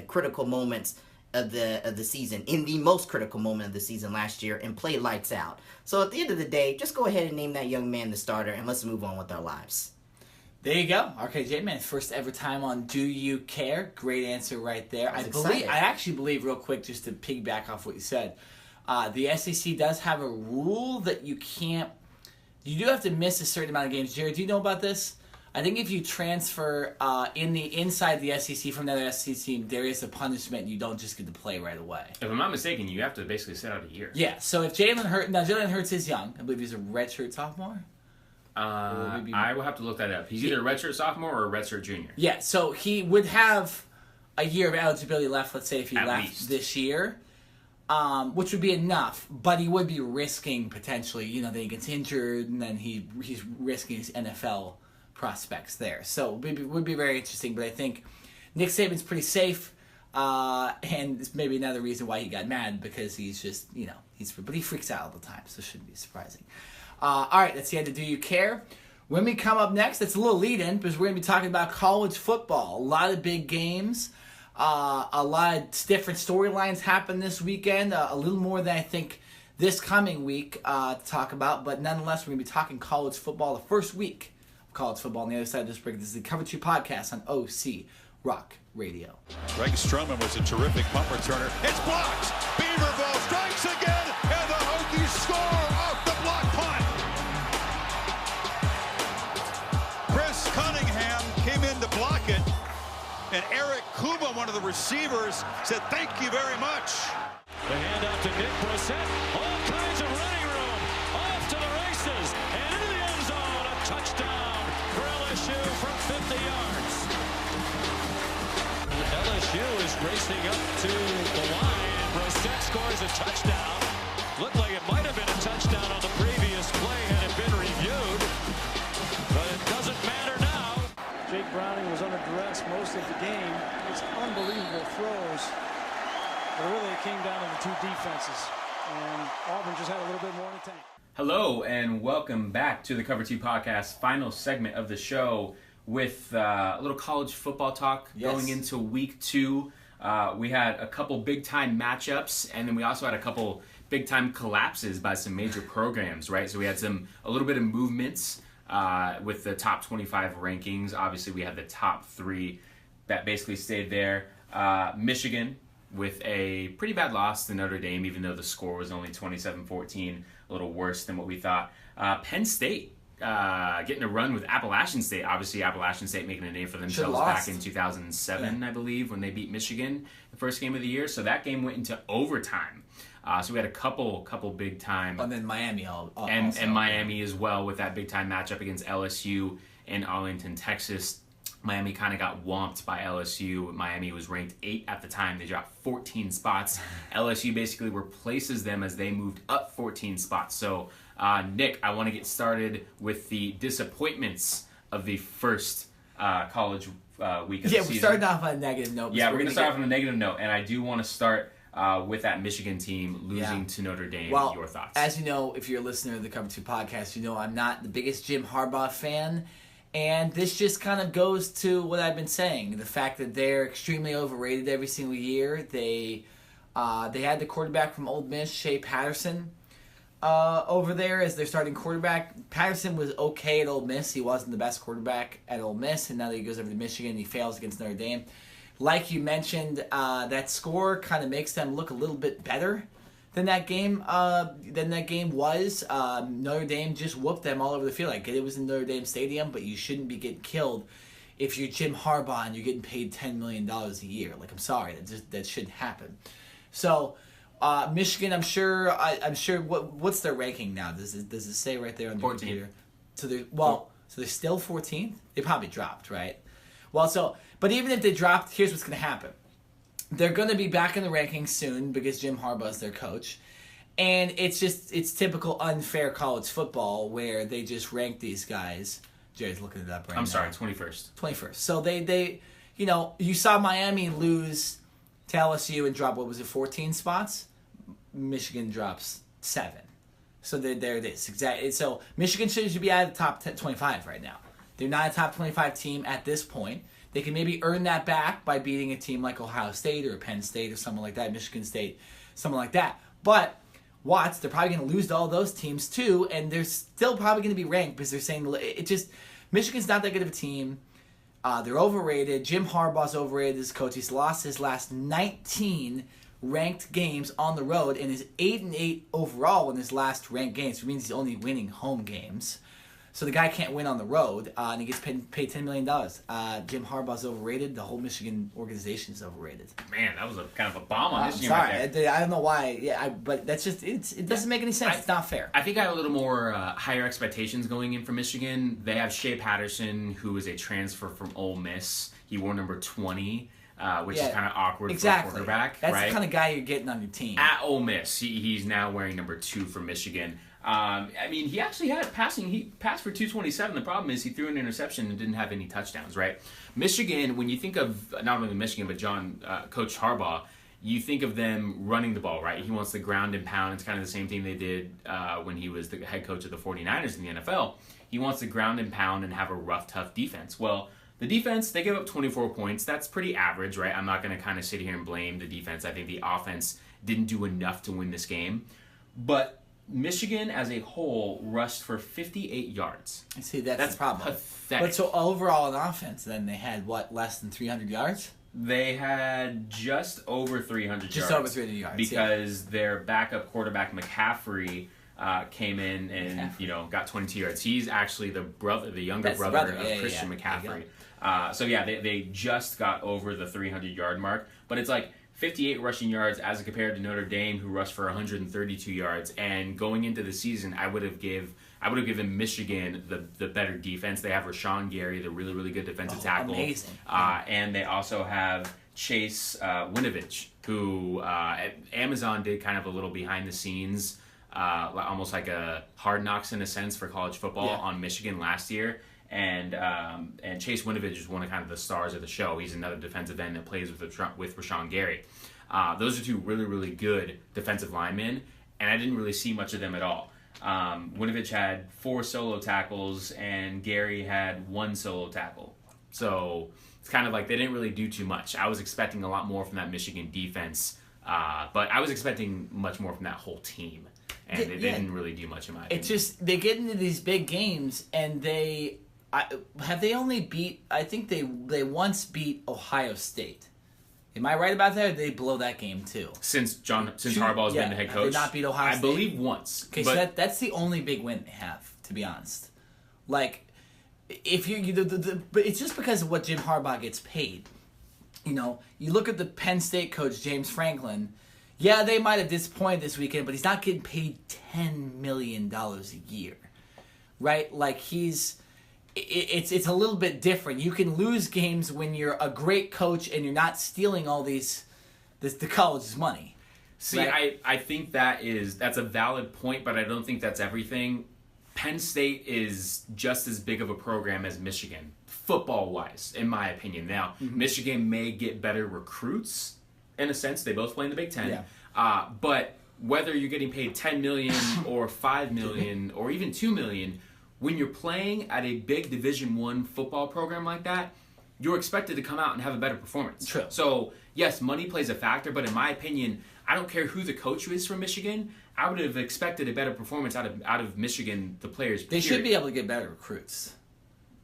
critical moments of the season, in the most critical moment of the season last year, and played lights out. So at the end of the day, just go ahead and name that young man the starter, and let's move on with our lives. There you go. RKJ Man, first ever time on Do You Care? Great answer right there. I actually believe, real quick, just to piggyback off what you said, the SEC does have a rule that you do have to miss a certain amount of games. Jared, do you know about this? I think if you transfer inside the SEC from another SEC team, there is a punishment. You don't just get to play right away. If I'm not mistaken, you have to basically sit out a year. Yeah. So if Jalen Hurts is young. I believe he's a redshirt sophomore. I will have to look that up. He's either a redshirt sophomore or a redshirt junior. Yeah. So he would have a year of eligibility left. Let's say if he left this year, which would be enough. But he would be risking potentially, that he gets injured, and then he's risking his NFL prospects there. So it would be very interesting, but I think Nick Saban's pretty safe, and it's maybe another reason why he got mad, because he's just, but he freaks out all the time, so it shouldn't be surprising. All right, that's the end of Do You Care? When we come up next, it's a little lead-in, because we're going to be talking about college football. A lot of big games, a lot of different storylines happen this weekend, a little more than I think this coming week to talk about, but nonetheless, we're going to be talking college football the first week. College football on the other side of this break. This is the Cover 2 podcast on OC Rock Radio. Greg Stroman was a terrific punt returner. It's blocked. Beaver ball strikes again, and the Hokies score off the block punt. Chris Cunningham came in to block it, and Eric Kuba, one of the receivers, said thank you very much. The handout to Nick Brissett. All kinds of running room. Off to the races, and into the end zone. A touchdown. LSU from 50 yards. LSU is racing up to the line, and Brissett scores a touchdown. Looked like it might have been a touchdown on the previous play had it been reviewed, but it doesn't matter now. Jake Browning was under duress most of the game. It's unbelievable throws, but really it came down to the two defenses, and Auburn just had a little bit more in the tank. Hello and welcome back to the Cover 2 podcast, final segment of the show with a little college football talk going into week 2. We had a couple big-time matchups, and then we also had a couple big-time collapses by some major programs, right? So we had a little bit of movements with the top 25 rankings. Obviously, we had the top 3 that basically stayed there. Michigan with a pretty bad loss to Notre Dame, even though the score was only 27-14. A little worse than what we thought. Penn State getting a run with Appalachian State. Obviously, Appalachian State making a name for themselves back in 2007, I believe, when they beat Michigan the first game of the year. So that game went into overtime. So we had a couple big time. And then Miami and Miami as well with that big time matchup against LSU in Arlington, Texas. Miami kind of got whomped by LSU. Miami was ranked 8 at the time. They dropped 14 spots. LSU basically replaces them as they moved up 14 spots. So, Nick, I want to get started with the disappointments of the first college week of the season. Yeah, we're starting off on a negative note. Yeah, we're going to start off on a negative note. And I do want to start with that Michigan team losing to Notre Dame. Well, your thoughts? As you know, if you're a listener of the Cover 2 podcast, you know I'm not the biggest Jim Harbaugh fan. And this just kind of goes to what I've been saying, the fact that they're extremely overrated every single year. They had the quarterback from Ole Miss, Shea Patterson, over there as their starting quarterback. Patterson was okay at Ole Miss. He wasn't the best quarterback at Ole Miss, and now that he goes over to Michigan, he fails against Notre Dame. Like you mentioned, that score kind of makes them look a little bit better than that game was. Notre Dame just whooped them all over the field. I get it was in Notre Dame Stadium, but you shouldn't be getting killed if you're Jim Harbaugh and you're getting paid $10 million a year. Like, I'm sorry, that shouldn't happen. So, Michigan, I'm sure. What's their ranking now? Does it say right there on the computer? So they're still 14th. They probably dropped, right? Well, but even if they dropped, here's what's going to happen. They're going to be back in the rankings soon because Jim Harbaugh is their coach. And it's typical unfair college football where they just rank these guys. Jerry's looking it up right now. I'm sorry, 21st. 21st. So they you saw Miami lose to LSU and drop, 14 spots? Michigan drops 7. So there it is. Exactly. So Michigan should be out of the top 25 right now. They're not a top 25 team at this point. They can maybe earn that back by beating a team like Ohio State or Penn State or someone like that, Michigan State, someone like that. But watch, they're probably going to lose to all those teams too, and they're still probably going to be ranked because they're saying Michigan's not that good of a team. They're overrated. Jim Harbaugh's overrated as coach. He's lost his last 19 ranked games on the road and is 8-8 overall in his last ranked games, which means he's only winning home games. So the guy can't win on the road, and he gets paid $10 million. Jim Harbaugh's overrated. The whole Michigan organization is overrated. Man, that was a kind of a bomb on Michigan. Sorry, right there. I don't know why. Yeah, but that's just it doesn't make any sense. It's not fair. I think I had a little more higher expectations going in for Michigan. They have Shea Patterson, who is a transfer from Ole Miss. He wore number 20. Which is kind of awkward for a quarterback. That's right? the kind of guy you're getting on your team. At Ole Miss, he's now wearing number 2 for Michigan. I mean, he actually had passing. He passed for 227. The problem is he threw an interception and didn't have any touchdowns, right? Michigan, when you think of not only Michigan, but Coach Harbaugh, you think of them running the ball, right? He wants the ground and pound. It's kind of the same thing they did when he was the head coach of the 49ers in the NFL. He wants to ground and pound and have a rough, tough defense. Well, the defense, they give up 24 points. That's pretty average, right? I'm not going to kind of sit here and blame the defense. I think the offense didn't do enough to win this game. But Michigan as a whole rushed for 58 yards. See, that's the problem. Pathetic. But so overall in offense, then they had, less than 300 yards? They had just over 300 yards. Just over 300 yards, because their backup quarterback, McCaffrey, came in and got 22 yards. He's actually the younger brother of Christian McCaffrey. They just got over the 300-yard mark. But it's like 58 rushing yards as compared to Notre Dame, who rushed for 132 yards. And going into the season, I would have given Michigan the better defense. They have Rashawn Gary, the really, really good defensive tackle. Amazing. And they also have Chase Winovich, who Amazon did kind of a little behind the scenes, almost like a Hard Knocks in a sense for college football on Michigan last year. And Chase Winovich is one of kind of the stars of the show. He's another defensive end that plays with Rashawn Gary. Those are two really, really good defensive linemen, and I didn't really see much of them at all. Winovich had 4 solo tackles, and Gary had 1 solo tackle. So it's kind of like they didn't really do too much. I was expecting a lot more from that Michigan defense, but I was expecting much more from that whole team. And they didn't really do much in my opinion. It's just they get into these big games, and they only beat. I think they once beat Ohio State. Am I right about that? Or did they blow that game too? Since Harbaugh's been the head coach, did they not beat Ohio State? I believe once. Okay, so that's the only big win they have, to be honest. Like, if but it's just because of what Jim Harbaugh gets paid. You look at the Penn State coach James Franklin. Yeah, they might have disappointed this weekend, but he's not getting paid $10 million a year, right? Like it's a little bit different. You can lose games when you're a great coach and you're not stealing all the college's money. See, right? I think that's a valid point, but I don't think that's everything. Penn State is just as big of a program as Michigan, football-wise, in my opinion. Now, Michigan may get better recruits. In a sense, they both play in the Big Ten. Yeah. But whether you're getting paid $10 million or $5 million or even $2 million, when you're playing at a big Division I football program like that, you're expected to come out and have a better performance. True. So, yes, money plays a factor, but in my opinion, I don't care who the coach is from Michigan. I would have expected a better performance out of Michigan, the players. They should be able to get better recruits.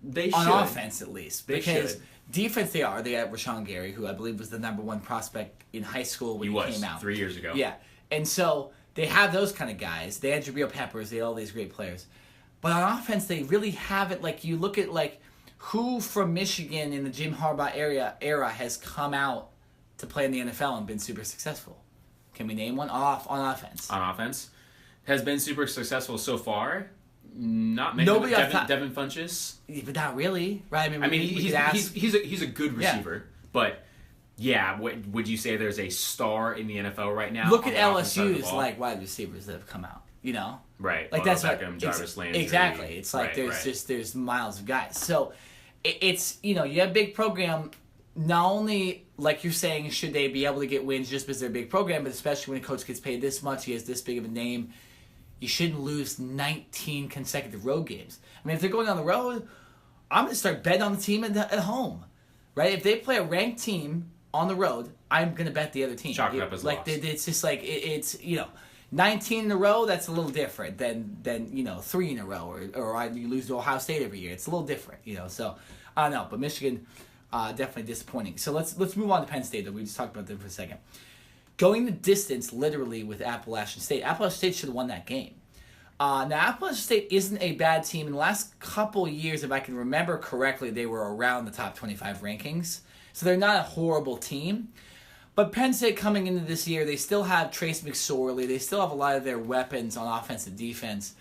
They on should. offense, at least. They because should. Defense, they are. They have Rashawn Gary, who I believe was the number 1 prospect in high school when he came out. 3 years ago. Yeah. And so they have those kind of guys. They had Jabril Peppers. They had all these great players. But on offense, they really haven't. Like, you look at, who from Michigan in the Jim Harbaugh era has come out to play in the NFL and been super successful? Can we name one on offense? On offense, has been super successful so far. Not many. Nobody Devin Funchess, but not really, right? He's a good receiver, but yeah, would you say there's a star in the NFL right now? Look at LSU's like wide receivers that have come out. You know, right? Like that's Beckham, Jarvis Landry. Exactly. It's like there's miles of guys. So it's you have a big program. Not only, like you're saying, should they be able to get wins just because they're a big program, but especially when a coach gets paid this much, he has this big of a name, you shouldn't lose 19 consecutive road games. I mean, if they're going on the road, I'm going to start betting on the team at home, right? If they play a ranked team on the road, I'm going to bet the other team. Chalk it up as like loss. It's just like, it's 19 in a row, that's a little different than 3 in a row, or you lose to Ohio State every year. It's a little different, so I don't know. But Michigan... definitely disappointing. So let's move on to Penn State, though. We just talked about them for a second. Going the distance, literally, with Appalachian State. Appalachian State should have won that game. Now, Appalachian State isn't a bad team. In the last couple years, if I can remember correctly, they were around the top 25 rankings. So they're not a horrible team. But Penn State coming into this year, they still have Trace McSorley. They still have a lot of their weapons on offense and defense.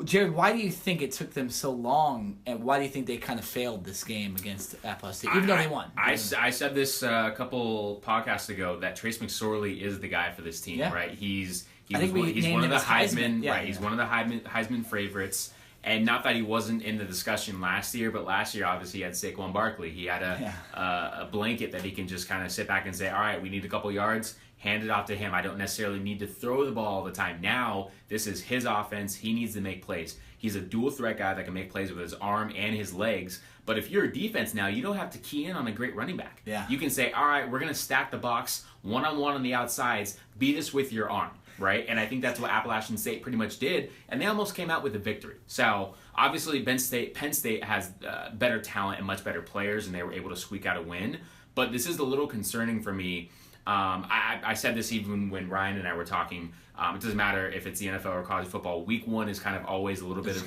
Jared, why do you think it took them so long, and why do you think they kind of failed this game against Appalachian State, even though they won? I said this a couple podcasts ago that Trace McSorley is the guy for this team, right? He's one of the Heisman, right? He's one of the Heisman favorites, and not that he wasn't in the discussion last year, but last year obviously he had Saquon Barkley. He had a blanket that he can just kind of sit back and say, all right, we need a couple yards. Hand it off to him. I don't necessarily need to throw the ball all the time. Now, this is his offense. He needs to make plays. He's a dual threat guy that can make plays with his arm and his legs. But if you're a defense now, you don't have to key in on a great running back. Yeah. You can say, all right, we're going to stack the box one-on-one on the outsides. Beat us with your arm, right? And I think that's what Appalachian State pretty much did. And they almost came out with a victory. So, obviously, Penn State has better talent and much better players, and they were able to squeak out a win. But this is a little concerning for me. I said this even when Ryan and I were talking. It doesn't matter if it's the NFL or college football. Week 1 is kind of always a little bit of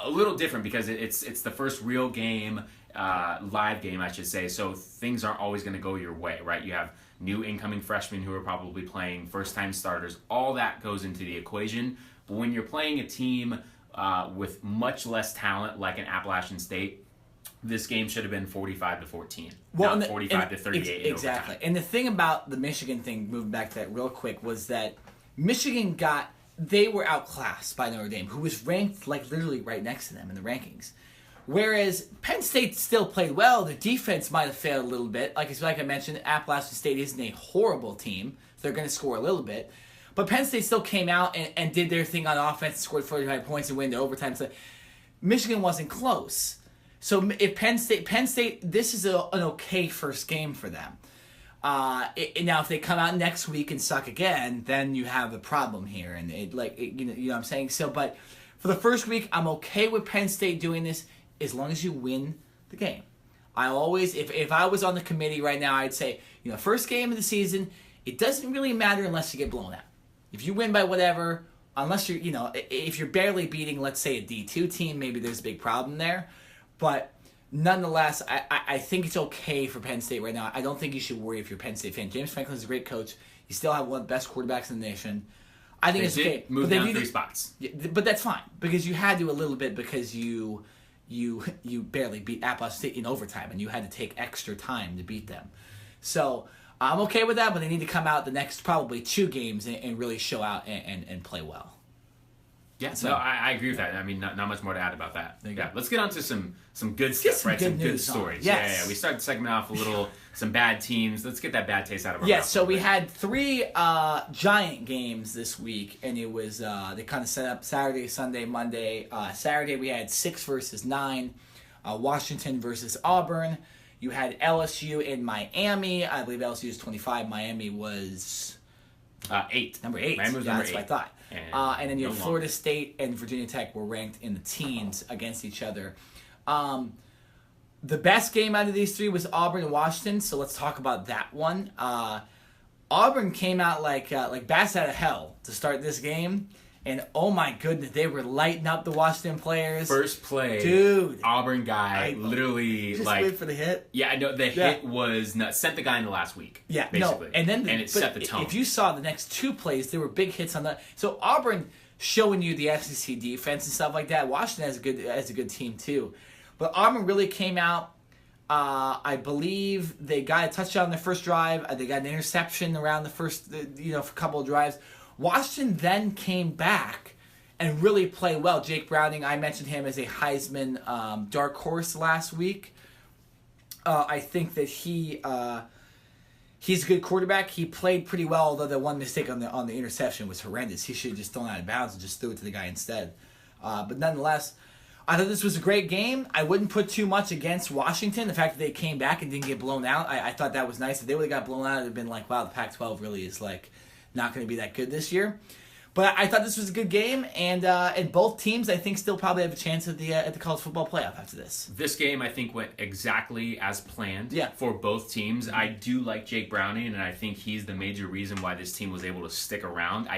a little different because it's the first real game, live game, I should say. So things aren't always going to go your way, right? You have new incoming freshmen who are probably playing, first-time starters. All that goes into the equation. But when you're playing a team with much less talent, like an Appalachian State, this game should have been 45-14, not 45-38. Exactly. And the thing about the Michigan thing, moving back to that real quick, was that Michigan they were outclassed by Notre Dame, who was ranked like literally right next to them in the rankings. Whereas Penn State still played well. The defense might have failed a little bit. Like I mentioned, Appalachian State isn't a horrible team. So they're going to score a little bit. But Penn State still came out and did their thing on offense, scored 45 points and win to overtime. So Michigan wasn't close. So if Penn State, this is an okay first game for them. Now, if they come out next week and suck again, then you have a problem here, and you know what I'm saying. So, but for the first week, I'm okay with Penn State doing this as long as you win the game. I always, if I was on the committee right now, I'd say, first game of the season, it doesn't really matter unless you get blown out. If you win by whatever, unless you're, if you're barely beating, let's say, a D2 team, maybe there's a big problem there. But nonetheless, I think it's okay for Penn State right now. I don't think you should worry if you're a Penn State fan. James Franklin's a great coach. You still have one of the best quarterbacks in the nation. I think it's okay. Move down 3 spots. But that's fine because you had to a little bit because you barely beat Appalachian State in overtime and you had to take extra time to beat them. So I'm okay with that, but they need to come out the next probably 2 games and really show out and play well. Yeah, so I agree with that. I mean, not much more to add about that. Let's get on to some good stuff, right? Some good stories. Yes. Yeah. We started the segment off a little, some bad teams. Let's get that bad taste out of our mouth. Yeah, so we had 3 giant games this week, and it was, they kind of set up Saturday, Sunday, Monday. Saturday we had 6 versus 9, Washington versus Auburn. You had LSU in Miami. I believe LSU is 25. Miami was 8. Number 8. Miami was number 8. That's what I thought. And then you had Florida State and Virginia Tech were ranked in the teens against each other. The best game out of these 3 was Auburn and Washington, so let's talk about that one. Auburn came out like bats out of hell to start this game, And oh my goodness, they were lighting up the Washington players. First play, dude, Auburn guy literally just like wait for the hit. Yeah, I know the hit was nuts. Sent the guy in the last week. Yeah, basically, no, and it set the tone. If you saw the next 2 plays, there were big hits on that. So Auburn showing you the SEC defense and stuff like that. Washington has a good team too, but Auburn really came out. I believe they got a touchdown on their first drive. They got an interception around the first, for a couple of drives. Washington then came back and really played well. Jake Browning, I mentioned him as a Heisman dark horse last week. I think that he's a good quarterback. He played pretty well, although the one mistake on the interception was horrendous. He should have just thrown out of bounds and just threw it to the guy instead. But nonetheless, I thought this was a great game. I wouldn't put too much against Washington. The fact that they came back and didn't get blown out, I thought that was nice. If they would have got blown out, it would have been like, wow, the Pac-12 really is like not going to be that good this year. But I thought this was a good game, and both teams I think still probably have a chance at the college football playoff after this. This game I think went exactly as planned for both teams. I do like Jake Browning, and I think he's the major reason why this team was able to stick around.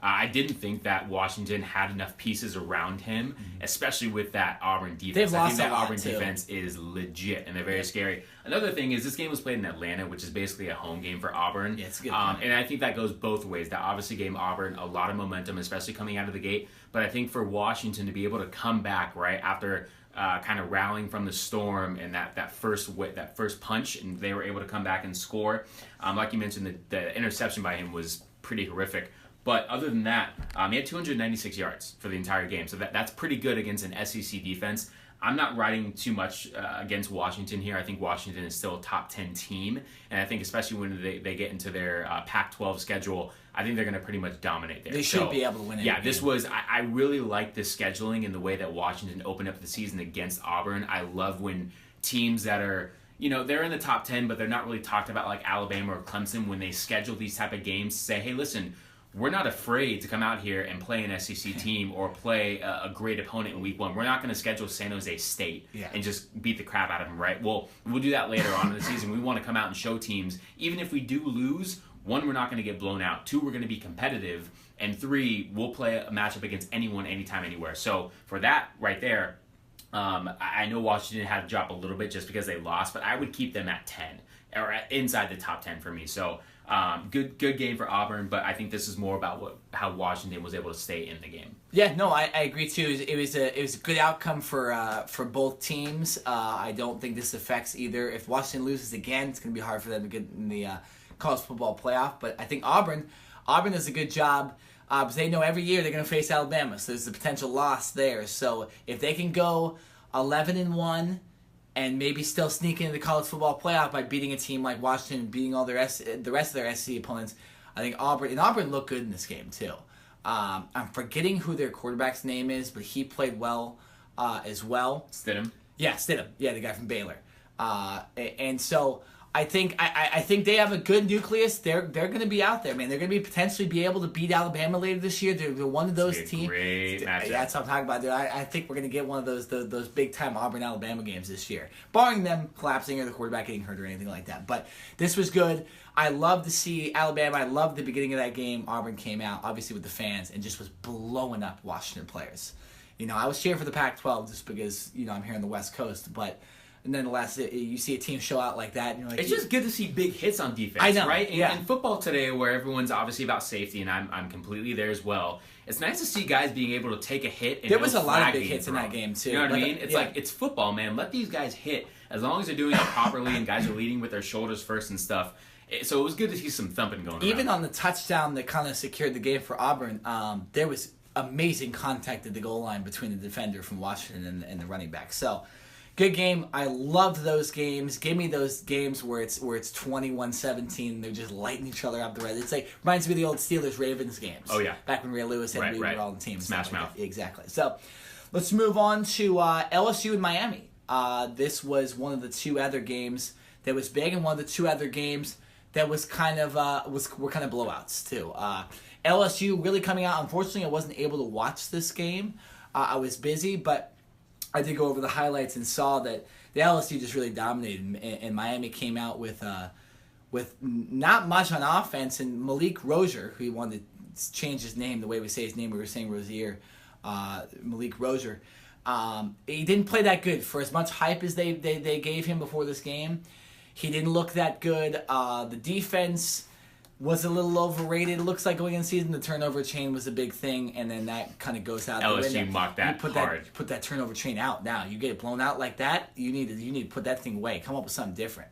I didn't think that Washington had enough pieces around him, especially with that Auburn defense. They've lost I think that a lot Auburn too. defense is legit, and they're very scary. Another thing is this game was played in Atlanta, which is basically a home game for Auburn. Yeah, it's a good and I think that goes both ways. That obviously gave Auburn a lot of momentum, especially coming out of the gate. But I think for Washington to be able to come back right after kind of rallying from the storm and that first punch, and they were able to come back and score. Like you mentioned, the interception by him was pretty horrific. But other than that, he had 296 yards for the entire game. So that's pretty good against an SEC defense. I'm not riding too much against Washington here. I think Washington is still a top 10 team. And I think especially when they get into their Pac-12 schedule, I think they're going to pretty much dominate there. They should be able to win it. Yeah, this was, I really like the scheduling and the way that Washington opened up the season against Auburn. I love when teams that are, they're in the top 10, but they're not really talked about like Alabama or Clemson when they schedule these type of games. Say, hey, listen, we're not afraid to come out here and play an SEC team or play a great opponent in week 1. We're not going to schedule San Jose State and just beat the crap out of them, right? Well, we'll do that later on in the season. We want to come out and show teams, even if we do lose, 1, we're not going to get blown out. 2, we're going to be competitive. And 3, we'll play a matchup against anyone, anytime, anywhere. So for that right there, I know Washington had to drop a little bit just because they lost, but I would keep them at 10 or inside the top 10 for me. So good game for Auburn, but I think this is more about how Washington was able to stay in the game. Yeah, no, I agree too. It was a good outcome for both teams. I don't think this affects either. If Washington loses again, it's going to be hard for them to get in the college football playoff. But I think Auburn does a good job because they know every year they're going to face Alabama, so there's a potential loss there. So if they can go 11-1. And maybe still sneak into the college football playoff by beating a team like Washington and beating all the rest of their SEC opponents. I think Auburn looked good in this game too. I'm forgetting who their quarterback's name is, but he played well as well. Stidham? Yeah, Stidham. Yeah, the guy from Baylor. And so I think they have a good nucleus. They're going to be out there, man. They're going to potentially be able to beat Alabama later this year. They're one of those teams. Great matchup. That's what I'm talking about, dude. I think we're going to get one of those big time Auburn-Alabama games this year, barring them collapsing or the quarterback getting hurt or anything like that. But this was good. I love to see Alabama. I love the beginning of that game. Auburn came out, obviously with the fans, and just was blowing up Washington players. I was cheering for the Pac-12 just because I'm here on the West Coast, but. And nonetheless, you see a team show out like that, and you're like, it's just good to see big hits on defense, I know, right? yeah. In football today, where everyone's obviously about safety, and I'm completely there as well. It's nice to see guys being able to take a hit. And there was a lot of big hits in that game too. You know what I mean? It's like it's football, man. Let these guys hit as long as they're doing it properly, and guys are leading with their shoulders first and stuff. So it was good to see some thumping going on. Even on the touchdown that kind of secured the game for Auburn, there was amazing contact at the goal line between the defender from Washington and the running back. So. Good game. I loved those games. Give me those games where it's 21-17 and they're just lighting each other up the red. It's like reminds me of the old Steelers-Ravens games. Oh, yeah. Back when Ray Lewis had we were all the teams. Smash mouth. Like exactly. So let's move on to LSU and Miami. This was one of the 2 other games that was big, and one of the 2 other games that was kind of were kind of blowouts too. LSU really coming out. Unfortunately, I wasn't able to watch this game. I was busy, but I did go over the highlights and saw that the LSU just really dominated, and Miami came out with not much on offense. And Malik Rozier, who won changed his name, the way we say his name, we were saying Rozier, Malik Rozier. He didn't play that good. For as much hype as they gave him before this game, he didn't look that good. The defense was a little overrated. It looks like going in the season, the turnover chain was a big thing, and then that kind of goes out the window. LSU mocked that hard. Put that turnover chain out now. You get it blown out like that, you need to put that thing away. Come up with something different.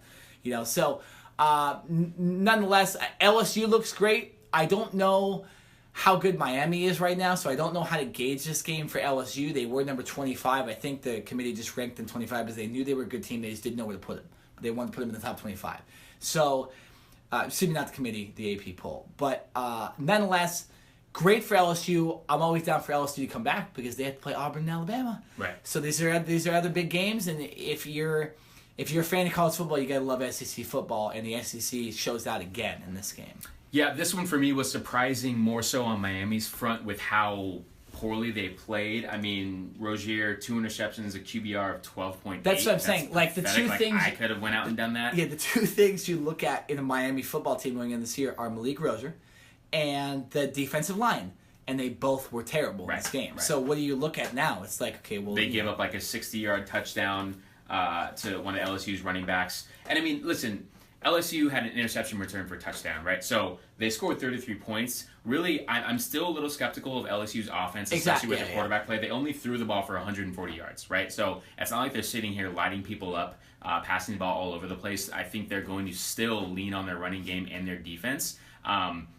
So nonetheless, LSU looks great. I don't know how good Miami is right now, so I don't know how to gauge this game for LSU. They were number 25. I think the committee just ranked them 25 because they knew they were a good team. They just didn't know where to put them. But they wanted to put them in the top 25. So, excuse me, not the committee, the AP poll. But nonetheless, great for LSU. I'm always down for LSU to come back because they have to play Auburn and Alabama. Right. So these are other big games, and if you're a fan of college football, you gotta love SEC football, and the SEC shows that again in this game. Yeah, this one for me was surprising more so on Miami's front with how poorly they played. I mean, Rozier, 2 interceptions, a QBR of 12.8. That's what I'm saying. Like, the two things... I could have went out and done that. Yeah, the two things you look at in a Miami football team going in this year are Malik Rozier and the defensive line. And they both were terrible in this game. Right. So what do you look at now? It's like, okay, well... They give up like a 60-yard touchdown to one of LSU's running backs. And I mean, listen... LSU had an interception return for a touchdown, right? So they scored 33 points. Really, I'm still a little skeptical of LSU's offense, especially with the quarterback play. They only threw the ball for 140 yards, right? So it's not like they're sitting here lighting people up, passing the ball all over the place. I think they're going to still lean on their running game and their defense. I'm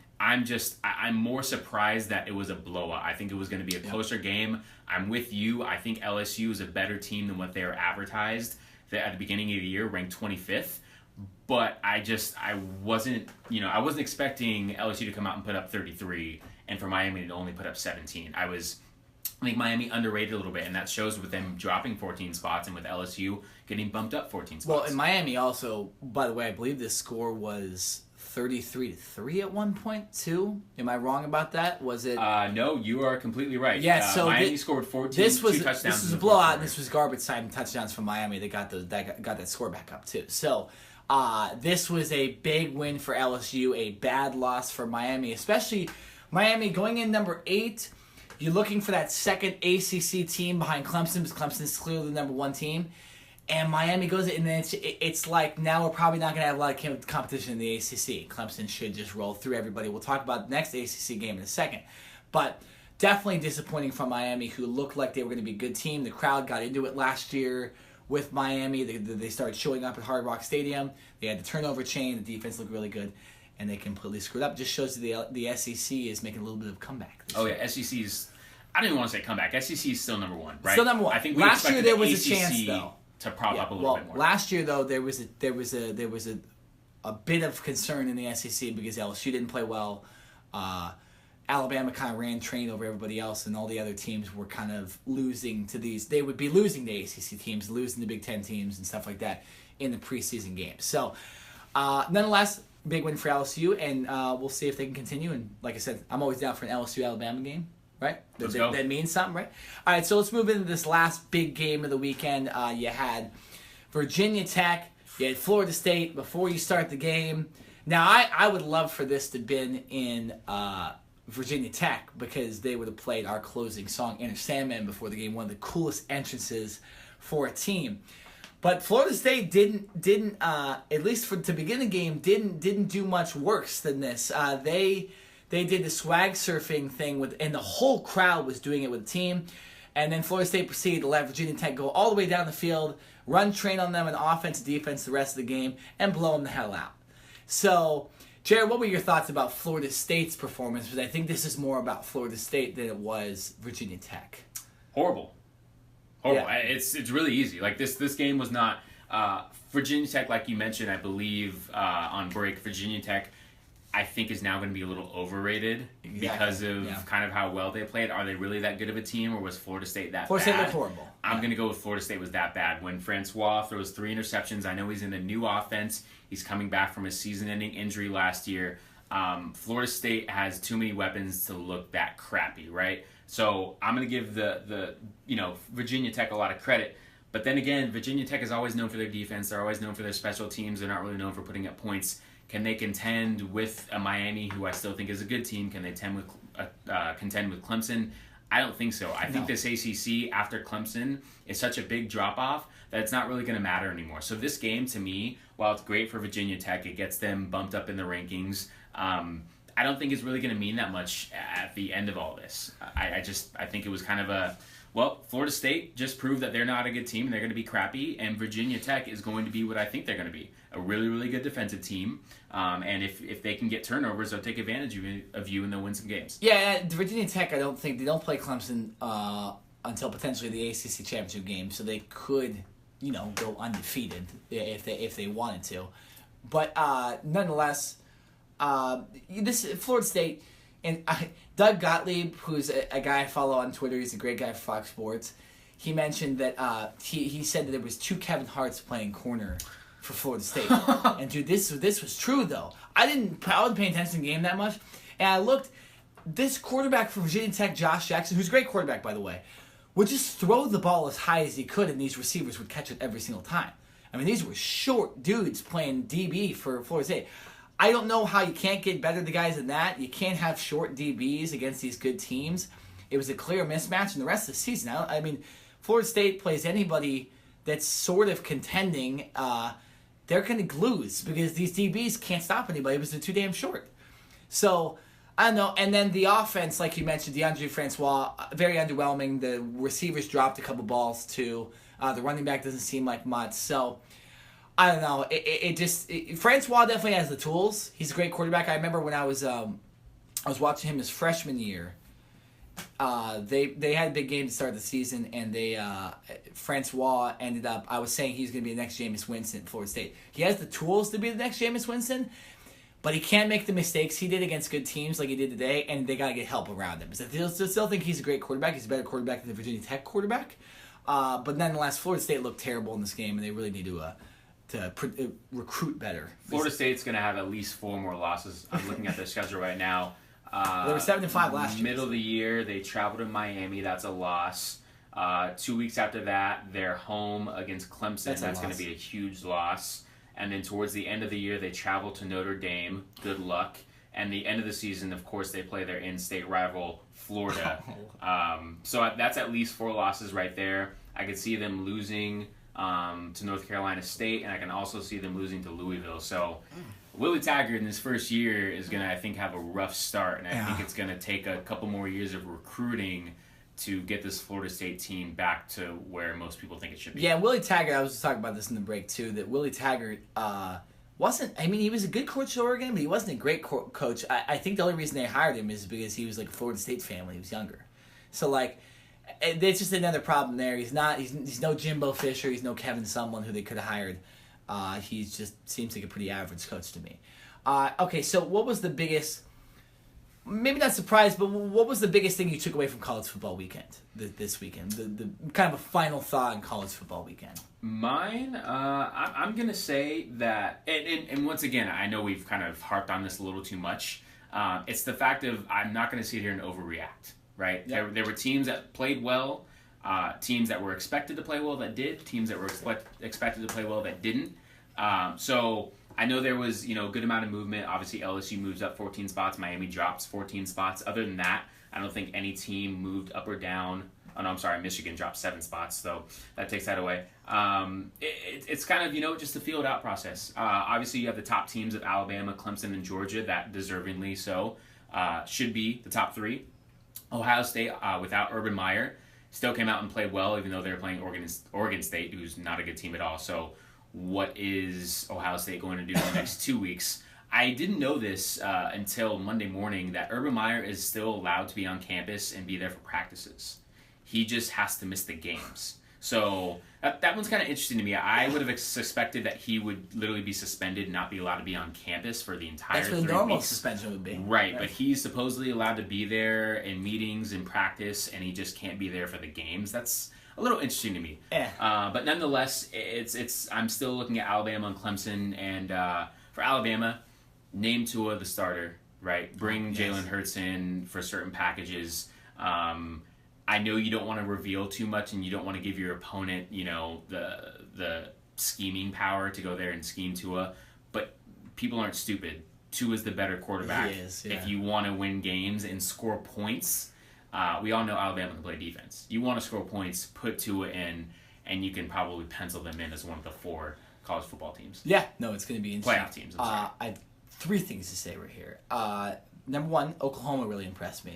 more surprised that it was a blowout. I think it was going to be a closer game. I'm with you. I think LSU is a better team than what they were advertised at the beginning of the year, ranked 25th. But I wasn't expecting LSU to come out and put up 33 and for Miami to only put up 17. I think Miami underrated a little bit, and that shows with them dropping 14 spots and with LSU getting bumped up 14 spots. Well, in Miami also, by the way, I believe this score was 33-3 at one point too. Am I wrong about that? Was it? No, you are completely right. Yeah, so Miami scored 14. This was 2 touchdowns. This was a blowout, and this was garbage time touchdowns from Miami. They got that score back up too. So. This was a big win for LSU, a bad loss for Miami, especially Miami going in number 8. You're looking for that second ACC team behind Clemson because Clemson's clearly the number 1 team. And Miami goes in, and then it's like now we're probably not going to have a lot of competition in the ACC. Clemson should just roll through everybody. We'll talk about the next ACC game in a second. But definitely disappointing from Miami, who looked like they were going to be a good team. The crowd got into it last year. With Miami, they started showing up at Hard Rock Stadium. They had the turnover chain. The defense looked really good, and they completely screwed up. Just shows the SEC is making a little bit of a comeback. Oh yeah, SEC's. I don't even want to say comeback. SEC is still number 1, right? Still number 1. I think last year there was a chance though to prop up a little bit more. Last year though there was a bit of concern in the SEC because LSU didn't play well. Alabama kind of ran train over everybody else, and all the other teams were kind of losing to these. They would be losing the ACC teams, losing the Big Ten teams, and stuff like that in the preseason games. So, nonetheless, big win for LSU, and we'll see if they can continue. And like I said, I'm always down for an LSU-Alabama game, right? Let's go. That means something, right? All right, so let's move into this last big game of the weekend. You had Virginia Tech, you had Florida State before you start the game. Now, I would love for this to have been in Virginia Tech because they would have played our closing song, Enter Sandman, before the game. One of the coolest entrances for a team. But Florida State didn't at least to begin the game, didn't do much worse than this. They did the swag surfing thing and the whole crowd was doing it with the team. And then Florida State proceeded to let Virginia Tech go all the way down the field, run train on them in offense and defense the rest of the game, and blow them the hell out. So, Jared, what were your thoughts about Florida State's performance? Because I think this is more about Florida State than it was Virginia Tech. Horrible. Yeah. It's really easy. Like this game was not Virginia Tech, like you mentioned, I believe on break. Virginia Tech, I think, is now going to be a little overrated because of kind of how well they played. Are they really that good of a team, or was Florida State that bad? Florida State looked horrible. I'm going to go with Florida State was that bad. When Francois throws 3 interceptions, I know he's in a new offense. He's coming back from a season-ending injury last year. Florida State has too many weapons to look that crappy, right? So I'm going to give the Virginia Tech a lot of credit. But then again, Virginia Tech is always known for their defense. They're always known for their special teams. They're not really known for putting up points Can they contend with a Miami, who I still think is a good team? Can they contend with Clemson? I don't think so. I think this ACC after Clemson is such a big drop-off that it's not really going to matter anymore. So this game, to me, while it's great for Virginia Tech, it gets them bumped up in the rankings. I don't think it's really going to mean that much at the end of all this. I think it was kind of Florida State just proved that they're not a good team and they're going to be crappy, and Virginia Tech is going to be what I think they're going to be, a really, really good defensive team. And if they can get turnovers, they'll take advantage of you and they'll win some games. Yeah, Virginia Tech, I don't think they don't play Clemson until potentially the ACC championship game, so they could, go undefeated if they wanted to. But nonetheless, this Florida State and Doug Gottlieb, who's a guy I follow on Twitter, he's a great guy for Fox Sports. He mentioned that he said that there was 2 Kevin Harts playing corner for Florida State. And dude, this was true though. I wasn't paying attention to the game that much, and I looked. This quarterback for Virginia Tech, Josh Jackson, who's a great quarterback by the way, would just throw the ball as high as he could, and these receivers would catch it every single time. I mean, these were short dudes playing DB for Florida State. I don't know how you can't get better the guys than that. You can't have short DBs against these good teams. It was a clear mismatch in the rest of the season. I mean, Florida State plays anybody that's sort of contending. They're going to lose because these DBs can't stop anybody because they're too damn short. So, I don't know. And then the offense, like you mentioned, DeAndre Francois, very underwhelming. The receivers dropped a couple balls too. The running back doesn't seem like much. So, I don't know. Francois definitely has the tools. He's a great quarterback. I remember when I was watching him his freshman year. They had a big game to start the season, and Francois ended up. I was saying he's going to be the next Jameis Winston at Florida State. He has the tools to be the next Jameis Winston, but he can't make the mistakes he did against good teams like he did today, and they got to get help around him. So I still think he's a great quarterback. He's a better quarterback than the Virginia Tech quarterback. But nonetheless, Florida State looked terrible in this game, and they really need to recruit better. Florida State's going to have at least 4 more losses. I'm looking at their schedule right now. They were 7-5 last year. Middle of the year, they traveled to Miami. That's a loss. 2 weeks after that, they're home against Clemson. That's going to be a huge loss. And then towards the end of the year, they travel to Notre Dame. Good luck. And the end of the season, of course, they play their in-state rival, Florida. So that's at least 4 losses right there. I could see them losing to North Carolina State, and I can also see them losing to Louisville. So Willie Taggart in his first year is going to, I think, have a rough start, and I think it's going to take a couple more years of recruiting to get this Florida State team back to where most people think it should be. Yeah, Willie Taggart, I was just talking about this in the break too, that Willie Taggart he was a good coach at Oregon, but he wasn't a great coach. I think the only reason they hired him is because he was like a Florida State fan when he was younger. So like, it's just another problem there. He's no Jimbo Fisher. He's no Kevin Sumlin who they could have hired. He just seems like a pretty average coach to me. Okay, so what was the biggest, maybe not surprise, but what was the biggest thing you took away from college football weekend this weekend? The kind of a final thought on college football weekend. Mine, I'm going to say that, and once again, I know we've kind of harped on this a little too much. It's the fact of I'm not going to sit here and overreact, right? Yep. There were teams that played well, teams that were expected to play well that did, teams that were expected to play well that didn't. So I know there was, a good amount of movement. Obviously, LSU moves up 14 spots. Miami drops 14 spots. Other than that, I don't think any team moved up or down. Oh, no, I'm sorry. Michigan dropped 7 spots, so that takes that away. It's kind of, just a field-out process. Obviously, you have the top teams of Alabama, Clemson, and Georgia that deservingly so should be the top 3. Ohio State, without Urban Meyer, still came out and played well, even though they were playing Oregon State, who's not a good team at all. So what is Ohio State going to do in the next 2 weeks? I didn't know this until Monday morning that Urban Meyer is still allowed to be on campus and be there for practices. He just has to miss the games. So that one's kind of interesting to me. I would have suspected that he would literally be suspended and not be allowed to be on campus for the entire 3 weeks. That's what the normal suspension would be. Right, but he's supposedly allowed to be there in meetings and practice, and he just can't be there for the games. That's a little interesting to me. But nonetheless, I'm still looking at Alabama and Clemson, and for Alabama, name Tua the starter, right? Bring Jalen Hurts in for certain packages. I know you don't want to reveal too much, and you don't want to give your opponent, the scheming power to go there and scheme Tua, but people aren't stupid. Tua is the better quarterback. He is, yeah. If you want to win games and score points, we all know Alabama can play defense. You want to score points, put Tua in, and you can probably pencil them in as one of the 4 college football teams. Yeah, no, it's going to be interesting. Playoff teams. I'm sorry. I have 3 things to say right here. Number 1, Oklahoma really impressed me.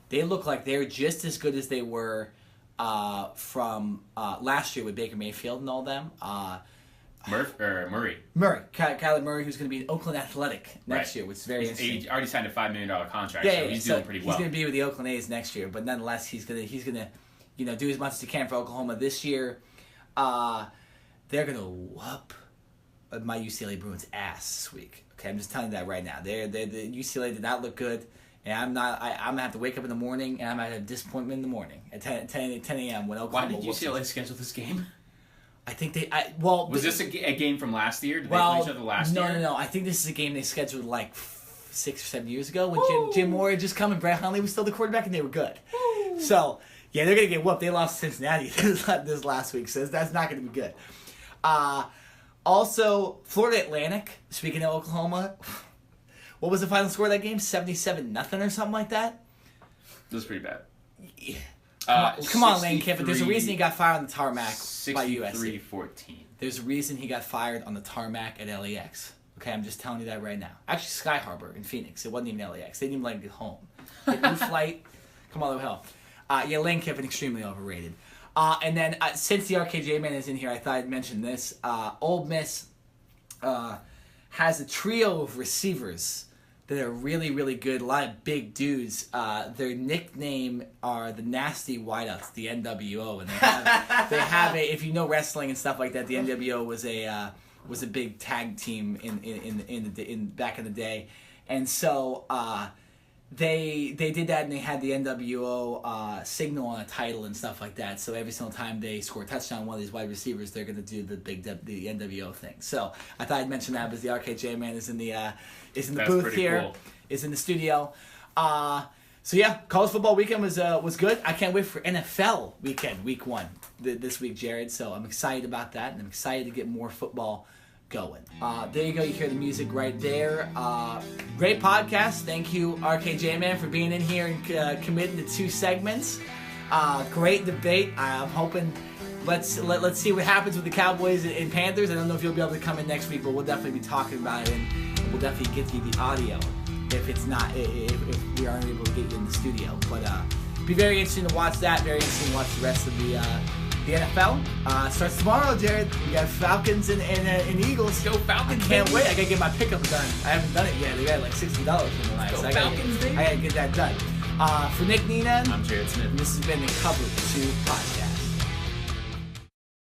They look like they're just as good as they were from last year with Baker Mayfield and all them. Murray. Kyler Murray, who's going to be in Oakland Athletic next year, which is very interesting. He already signed a $5 million contract, Yeah, so he's doing pretty well. He's going to be with the Oakland A's next year, but nonetheless, he's gonna do as much as he can for Oklahoma this year. They're going to whoop my UCLA Bruins ass this week. Okay, I'm just telling you that right now. The UCLA did not look good, and I'm gonna have to wake up in the morning, and I'm gonna have disappointment in the morning at 10 a.m. when Oklahoma. Why did UCLA schedule this game? I think was this a game from last year? Did they play each other last year? No. I think this is a game they scheduled like 6 or 7 years ago when Jim Moore had just come and Brett Hundley was still the quarterback and they were good. So yeah, they're gonna get whooped. They lost to Cincinnati this last week, so that's not gonna be good. Also, Florida Atlantic. Speaking of Oklahoma, what was the final score of that game? 77-0 or something like that. It was pretty bad. Yeah. Come on, Lane Kiffin. There's a reason he got fired on the tarmac by USC. 63-14. There's a reason he got fired on the tarmac at LAX. Okay, I'm just telling you that right now. Actually, Sky Harbor in Phoenix. It wasn't even LAX. They didn't even let him get home. Get new flight. Come all the way home. Yeah, Lane Kiffin, extremely overrated. And then, since the RKJ Man is in here, I thought I'd mention this. Ole Miss has a trio of receivers that are really, really good. A lot of big dudes. Their nickname are the Nasty Wideouts, the NWO, and they have a. If you know wrestling and stuff like that, the NWO was a big tag team in back in the day, and so they did that, and they had the NWO signal on a title and stuff like that. So every single time they score a touchdown, one of these wide receivers, they're going to do the NWO thing. So I thought I'd mention that because the RKJ Man is in the booth here, cool. Is in the studio. So yeah, college football weekend was good. I can't wait for NFL weekend, week 1 this week, Jared. So I'm excited about that, and I'm excited to get more football going. There you go. You hear the music right there. Great podcast. Thank you, RKJ Man, for being in here and committing to 2 segments. Great debate. I'm hoping. Let's see what happens with the Cowboys and Panthers. I don't know if you'll be able to come in next week, but we'll definitely be talking about it, and we'll definitely get you the audio if we aren't able to get you in the studio. But be very interesting to watch that. Very interesting to watch the rest of the NFL. Starts tomorrow, Jared. We got Falcons and Eagles. Go Falcons! I can't wait. I gotta get my pickup done. I haven't done it yet. They got like $60 from the line. So I gotta get that done. For Nick Nina, I'm Jared Smith. This has been the Cover 2 podcast.